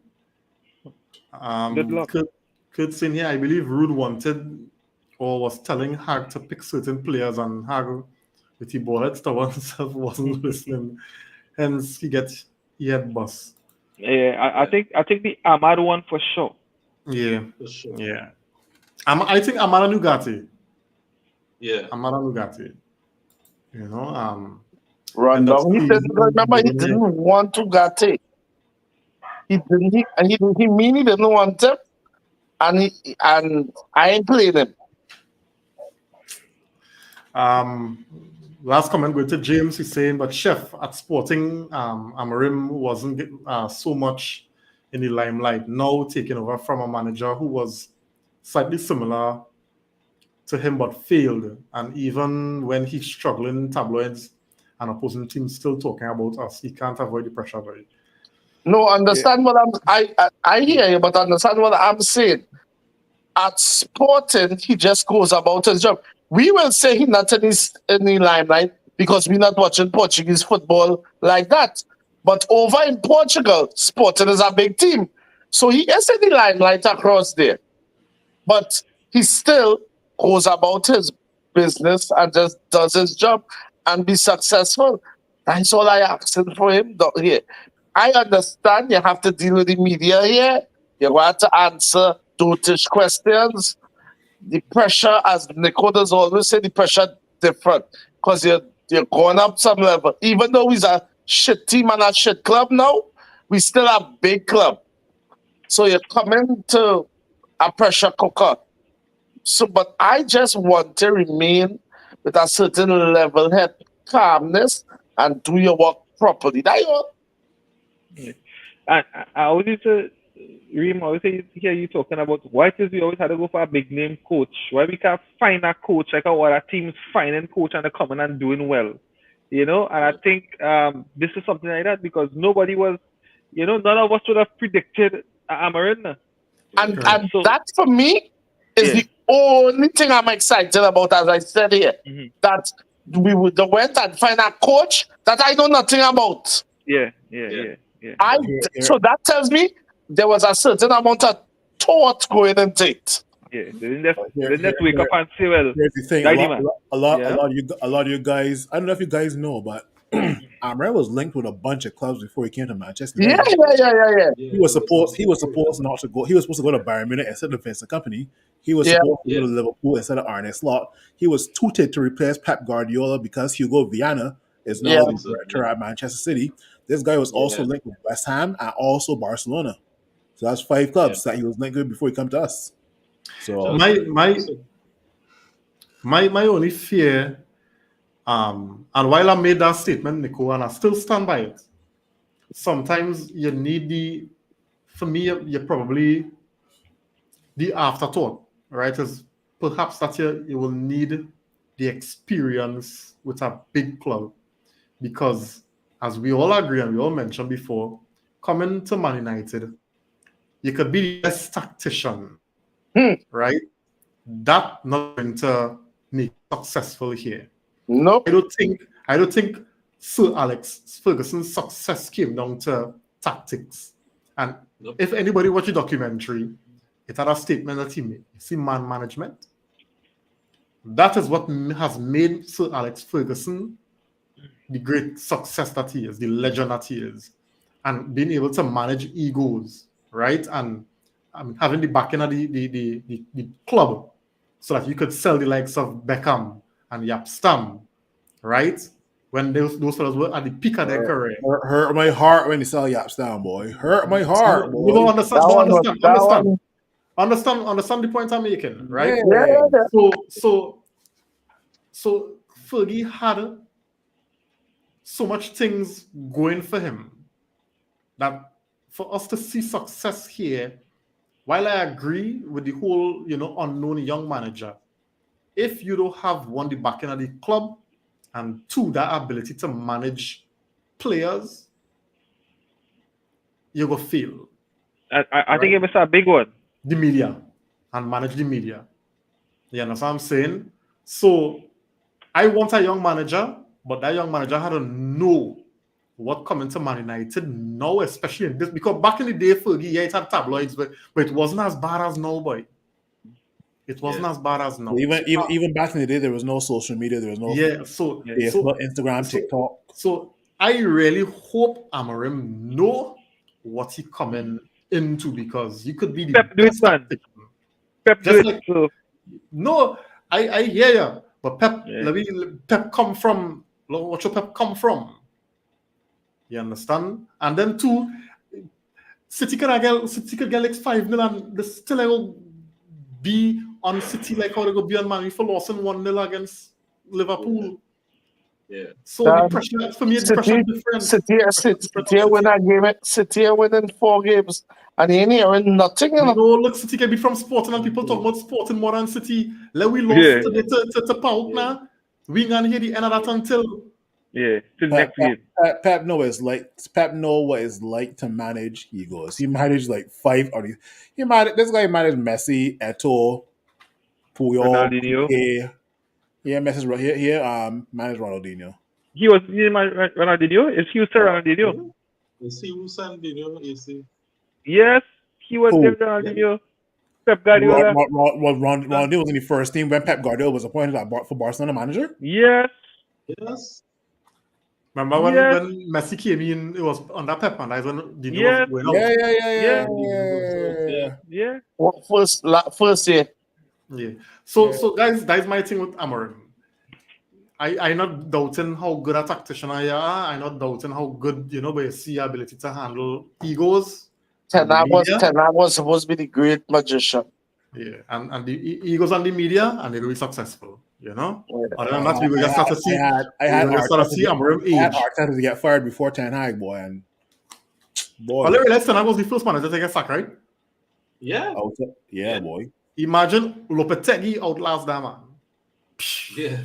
Speaker 6: Good luck.
Speaker 8: Kurt saying here, I believe Rude wanted or was telling Hag to pick certain players, and Hag, with the ballhead stubborn himself, wasn't listening. Hence, he had bus.
Speaker 6: Yeah, I think the Ahmad one for sure.
Speaker 8: Yeah,
Speaker 7: For sure.
Speaker 8: yeah. I think Amara Nugati.
Speaker 7: Yeah.
Speaker 8: Amara Nugati. You know,
Speaker 2: Run
Speaker 8: end of
Speaker 2: down. He
Speaker 8: season,
Speaker 2: didn't remember. He didn't want to get it. He didn't. He mean he didn't want him, and I ain't playing him.
Speaker 8: Last comment going to James. He's saying, but Chef at Sporting, Amarim wasn't so much in the limelight. Now taking over from a manager who was slightly similar to him but failed. And even when he's struggling in tabloids and opposing teams still talking about us, he can't avoid the pressure. Right?
Speaker 2: No, understand what I hear you, but understand what I'm saying. At Sporting, he just goes about his job. We will say he's not in the limelight because we're not watching Portuguese football like that. But over in Portugal, Sporting is a big team. So he gets in the limelight across there. But he still goes about his business and just does his job and be successful. That's all I asking for him here. I understand you have to deal with the media here. You have to answer dotish questions. The pressure, as Nico does always say, the pressure different because you're going up some level. Even though he's a shit team and a shit club now, we still a big club. So you're coming to a pressure cooker. So, but I just want to remain with a certain level head calmness and do your work properly. That all.
Speaker 6: Yeah. And I always used to Reem, I always hear you talking about why it is we always had to go for a big name coach. Why we can't find a coach like what our team's finding coach and they're coming and doing well. You know, and I think this is something like that because nobody was, none of us would have predicted Amarin.
Speaker 2: And that for me is the only thing I'm excited about, as I said here.
Speaker 6: Mm-hmm.
Speaker 2: That we would went and find a coach that I know nothing about.
Speaker 6: Yeah.
Speaker 2: So that tells me there was a certain amount of thought going into it.
Speaker 6: Yeah, they didn't wake up and say, well,
Speaker 1: here's the thing.
Speaker 6: Daddy man.
Speaker 1: A lot of you guys, I don't know if you guys know, but
Speaker 3: Amram was linked with a bunch of clubs before he came to Manchester
Speaker 2: Yeah,
Speaker 3: United.
Speaker 7: Yeah,
Speaker 3: He was
Speaker 7: there
Speaker 3: supposed
Speaker 7: some
Speaker 3: not to go. He was supposed to go to Bayern Munich instead of Vincent Company. He was
Speaker 2: yeah,
Speaker 3: supposed to go
Speaker 7: Yeah,
Speaker 3: to Liverpool instead of Arne Slot. He was touted to replace Pep Guardiola because Hugo Viana is
Speaker 2: yeah.
Speaker 3: now the
Speaker 7: Vincent,
Speaker 3: director at Manchester City. This guy was also
Speaker 7: yeah,
Speaker 3: linked with West Ham and also Barcelona. So that's 5
Speaker 7: yeah.
Speaker 3: clubs that he was linked with before he come to us. So
Speaker 8: My
Speaker 7: Just,
Speaker 8: my
Speaker 7: so,
Speaker 8: my only fear, and while I made that statement, Nico, and I still stand by it. Sometimes you need for me, you probably the afterthought, right? Is perhaps that you will need the experience with a big club because, as we all agree and we all mentioned before, coming to Man United, you could be the best tactician,
Speaker 2: Hmm.
Speaker 8: right? That not going to make you successful here.
Speaker 2: Nope.
Speaker 8: I don't think Sir Alex Ferguson's success came down to tactics. And
Speaker 7: nope.
Speaker 8: if anybody watched the documentary, it had a statement that he made. You see, man management. That is what has made Sir Alex Ferguson the great success that he is, the legend that he is, and being able to manage egos, right? And having the backing of the club so that you could sell the likes of Beckham and Yapstam, right? When those fellas were at the peak of their career.
Speaker 3: hurt my heart when you sell Yaps down, boy. Hurt my heart,
Speaker 8: You don't
Speaker 3: boy.
Speaker 8: understand,
Speaker 2: That
Speaker 8: don't
Speaker 2: one was
Speaker 8: understand,
Speaker 2: that
Speaker 8: understand.
Speaker 2: one.
Speaker 8: Understand the point I'm making, right?
Speaker 2: Yeah,
Speaker 3: Yeah.
Speaker 2: yeah.
Speaker 8: So Fergie had so much things going for him that for us to see success here, while I agree with the whole, unknown young manager, if you don't have one, the backing of the club, and two, that ability to manage players, you will fail.
Speaker 6: I think
Speaker 8: Right?
Speaker 6: it was a big one.
Speaker 8: The media and manage the media. You understand what I'm saying? So I want a young manager, but that young manager had to know what coming to Man United now, especially in this, because back in the day, Fergie, yeah, it had tabloids, but it wasn't as bad as now, boy. It wasn't
Speaker 7: Yeah.
Speaker 8: as bad as now.
Speaker 3: Even back in the day, there was no social media. There was no
Speaker 8: Yeah, so
Speaker 6: Yeah.
Speaker 8: so
Speaker 3: Facebook, Instagram,
Speaker 8: so
Speaker 3: TikTok.
Speaker 8: so I really hope Amarim know what he coming into because you could be the
Speaker 6: Pep do it,
Speaker 8: best
Speaker 6: man.
Speaker 8: tactician.
Speaker 6: Pep do
Speaker 8: Just
Speaker 6: it.
Speaker 8: like
Speaker 6: So
Speaker 8: no, I hear you, but Pep,
Speaker 6: yeah.
Speaker 8: Pep come from what your Pep come from. You understand? And then two, City could get like 5-0 and they still will be on City like how they go be on Man U for losing 1-0 against Liverpool.
Speaker 7: Yeah.
Speaker 8: So the pressure for me, the pressure
Speaker 2: City,
Speaker 8: different.
Speaker 2: City,
Speaker 8: The pressure
Speaker 2: City,
Speaker 8: different on
Speaker 2: City win
Speaker 8: City.
Speaker 2: a game. City are winning 4 games, and he ain't hearing nothing. You
Speaker 8: You
Speaker 2: know.
Speaker 8: know, look, City can be from Sporting and people talk about Sporting more than City. Let we lost
Speaker 6: Yeah.
Speaker 8: today to PAOK
Speaker 7: Yeah.
Speaker 8: now. We ain't gonna hear the end of that until
Speaker 6: Yeah. Till
Speaker 3: Pep,
Speaker 6: next game.
Speaker 3: Pep know what it's like. Pep know what it's like to manage egos. He managed like 5 of these. This guy managed Messi, Eto'o, Puyol,
Speaker 6: Ronaldinho.
Speaker 3: Piqué. Yeah, Messi's right here. Here, managed Ronaldinho.
Speaker 6: He was Ronaldinho. Is he was Ronaldinho?
Speaker 7: Yeah. You see who Sandino, you see.
Speaker 6: Yes, he was
Speaker 3: Who?
Speaker 6: there. Ronaldinho. Pep Guardiola.
Speaker 3: Ronaldinho was in the first team when Pep Guardiola was appointed for Barcelona manager.
Speaker 6: Yes.
Speaker 7: Yes.
Speaker 8: remember
Speaker 6: Yes.
Speaker 8: when Messi came in, it was under Pep and that's when Dino
Speaker 6: Yes.
Speaker 8: was going
Speaker 3: Yeah,
Speaker 8: out.
Speaker 6: Yeah.
Speaker 3: yeah.
Speaker 6: Yeah.
Speaker 2: What first year?
Speaker 8: Yeah. So guys, that is my thing with Amorim. I'm not doubting how good a tactician I are. I'm not doubting how good, but you see your ability to handle egos and the media.
Speaker 2: Ten Hag was supposed to be the great magician.
Speaker 8: Yeah, and the egos and the media, and they'll be successful,
Speaker 2: Yeah.
Speaker 8: Other than that, we will just start to see,
Speaker 3: I had
Speaker 8: Amorim age.
Speaker 3: Arteta to get fired before Ten Hag, boy, and boy.
Speaker 8: Well, realize Ten Hag was the first manager to get sacked, right?
Speaker 7: Yeah.
Speaker 3: Yeah, boy.
Speaker 8: Imagine Lopetegui outlast that man.
Speaker 7: Yeah.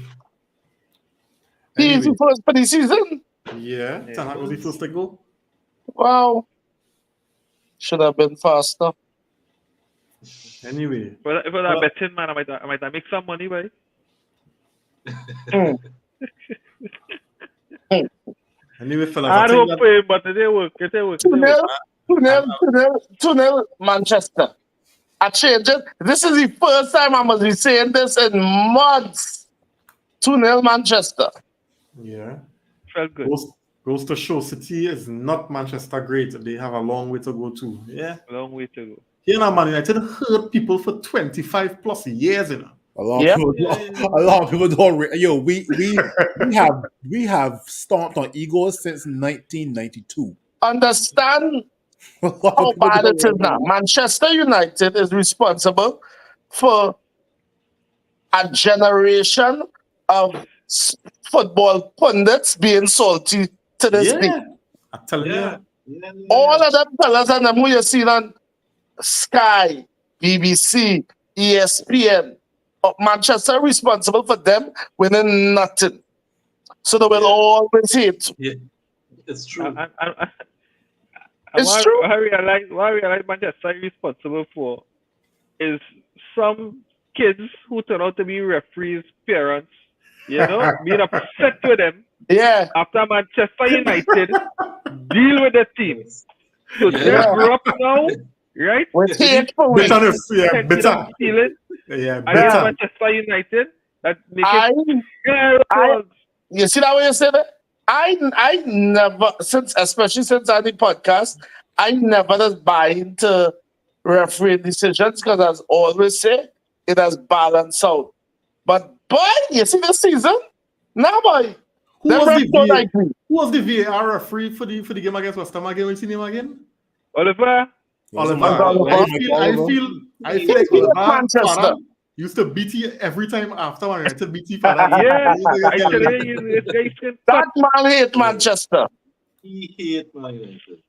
Speaker 2: He's
Speaker 8: Anyway,
Speaker 2: the first for the season.
Speaker 8: yeah, Ten Hag was the first to go.
Speaker 2: Wow. Should have been faster.
Speaker 8: Anyway,
Speaker 6: If I was a betting man, I might make some money, boy.
Speaker 8: anyway, fellas,
Speaker 6: I
Speaker 8: I
Speaker 6: don't
Speaker 8: think
Speaker 6: pay, but they work. It work.
Speaker 2: 2-0 Manchester. I changed it. This is the first time I must be saying this in months. 2-0 Manchester.
Speaker 8: yeah.
Speaker 6: felt good.
Speaker 8: Goes to show City is not Manchester great. They have a long way to go too. Yeah.
Speaker 6: Long way to go.
Speaker 8: You know, Man United hurt people for 25 plus years, you know.
Speaker 3: A lot
Speaker 2: Yeah.
Speaker 3: of people don't. We have stomped on egos since 1992.
Speaker 2: Understand
Speaker 3: A lot of
Speaker 2: how
Speaker 3: people
Speaker 2: bad
Speaker 3: don't
Speaker 2: it is now.
Speaker 3: remember.
Speaker 2: Manchester United is responsible for a generation of football pundits being salty to this day.
Speaker 8: Yeah. I'm telling
Speaker 7: Yeah.
Speaker 8: you.
Speaker 2: All of them fellas and them who you see on Sky, BBC, ESPN, Manchester responsible for them winning nothing. So they will
Speaker 7: Yeah.
Speaker 2: always hate.
Speaker 7: It's true.
Speaker 2: It's true.
Speaker 6: What I realize Manchester is responsible for is some kids who turn out to be referees' parents, being upset with them
Speaker 2: Yeah.
Speaker 6: after Manchester United deal with the team. So they
Speaker 2: Yeah.
Speaker 6: grow up now, right?
Speaker 2: With hate for weeks.
Speaker 8: Bitterness, yeah,
Speaker 6: Sentiment
Speaker 8: bitter.
Speaker 6: of stealing
Speaker 8: Yeah,
Speaker 6: against
Speaker 8: bitter.
Speaker 6: Manchester United that make
Speaker 2: I,
Speaker 6: it
Speaker 2: you see that way you said it? I never, especially since I did podcast, I never just buy into referee decisions because as always say, it has balanced out. But boy, you see this season? Now boy,
Speaker 8: Who
Speaker 2: them
Speaker 8: was
Speaker 2: refs don't like me.
Speaker 8: Who was the VAR referee for the game against West Ham again? What's his name again?
Speaker 6: Oliver.
Speaker 8: Oliver.
Speaker 2: Oliver.
Speaker 8: I feel like
Speaker 2: He beat
Speaker 8: Oliver
Speaker 2: Manchester.
Speaker 8: father used to beat you every time after One United beat you father.
Speaker 6: Yeah, I tell you, this guy can
Speaker 2: That man hate Manchester.
Speaker 7: He hate Man United.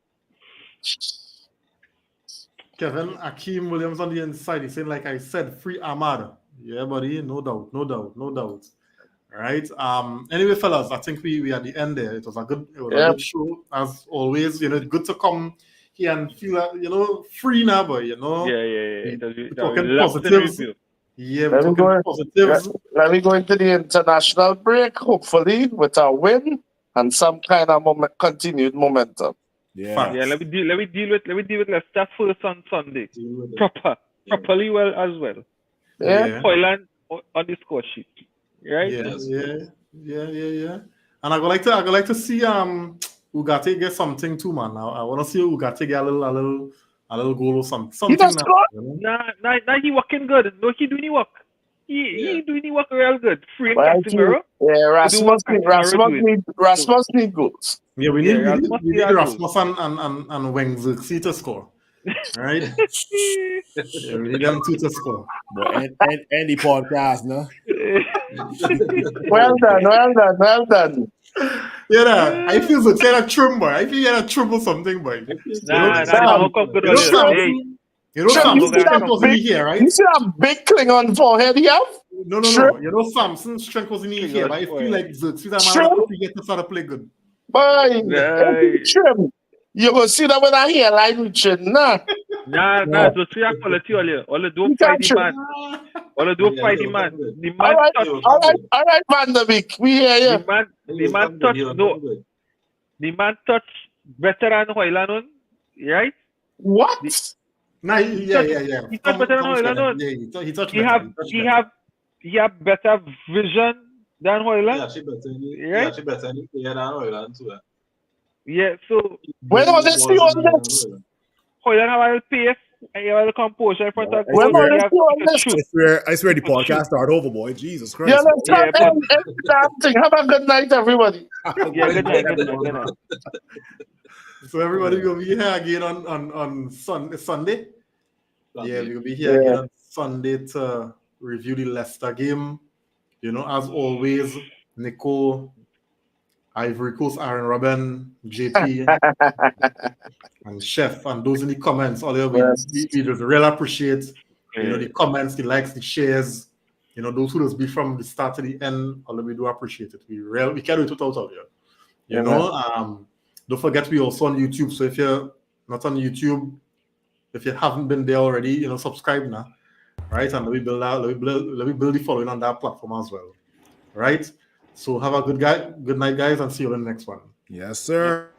Speaker 8: Kevin Akeem Williams on the inside. He's saying, like I said, free Ahmad. Yeah, buddy, no doubt. All right. Anyway, fellas, I think we at the end there. It was a good show as always. It's good to come here and feel free now, but
Speaker 6: Yeah.
Speaker 8: we're talking positives. Yeah, we're talking positives.
Speaker 2: Let me go into the international break, hopefully with a win and some kind of continued momentum.
Speaker 3: Yeah.
Speaker 6: Yeah, let me deal with Leicester first on Sunday. Properly well as well.
Speaker 2: Yeah.
Speaker 6: Hoyland on the score sheet. Right?
Speaker 8: Yeah. And I would like to see Ugarte get something too, man. I want to see Ugarte get a little goal or something.
Speaker 2: He just scored.
Speaker 6: Nah, he working good. No, he doing the work. He doing the work real good. Free in
Speaker 2: Well,
Speaker 6: Casemiro.
Speaker 2: Rasmus need goals.
Speaker 8: Yeah, we need
Speaker 6: Rasmus
Speaker 8: Rasmus and Weng Zirkzee to score. Right? Yeah, we need them two to score.
Speaker 3: But end the podcast, no?
Speaker 2: Well done.
Speaker 8: Yeah, I feel so kind of trim, boy. I feel you had a trim or something, boy.
Speaker 6: Nah, come good on you.
Speaker 8: Samson strength wasn't here, right?
Speaker 2: You see that big Klingon forehead he have?
Speaker 8: No. Samson's strength wasn't here, but I feel like Zirkzee that man to get to start to play good.
Speaker 2: Boy, trim. You go see that with a hairline reaching, nah.
Speaker 6: Nah, Zirkzee have quality all the do fight the man. The man. The man
Speaker 2: All right, Van der Beek, we hear you.
Speaker 6: The man touch better than Hoyland on, right?
Speaker 2: What?
Speaker 8: Nah, yeah.
Speaker 6: He touch better than Hoyland.
Speaker 8: Yeah, he touched better.
Speaker 6: He have better vision than Hoyland.
Speaker 7: Yeah, actually better than Hoyland too.
Speaker 6: Yeah, so
Speaker 2: when was this still on this?
Speaker 6: Hoyland have a pace, and have a composure in front of
Speaker 2: when was this still on this?
Speaker 3: I swear the podcast start over, boy. Jesus Christ.
Speaker 2: Yeah, let's start everything. Have a good night, everybody.
Speaker 6: Yeah, good night.
Speaker 8: So everybody will be here again on Sunday. Yeah, we'll be here again on Sunday to review the Leicester game. As always, Nico, Ivory Coast, Aaron Robin, JP, and Chef, and those in the comments. All of you, we just really appreciate the comments, the likes, the shares. Those who just be from the start to the end. All of we do appreciate it. We can't do it without all you. Don't forget we also on YouTube. So if you're not on YouTube, if you haven't been there already, subscribe now, right? And let me build the following on that platform as well, right? So have a good night, guys, and see you in the next one.
Speaker 3: Yes, sir.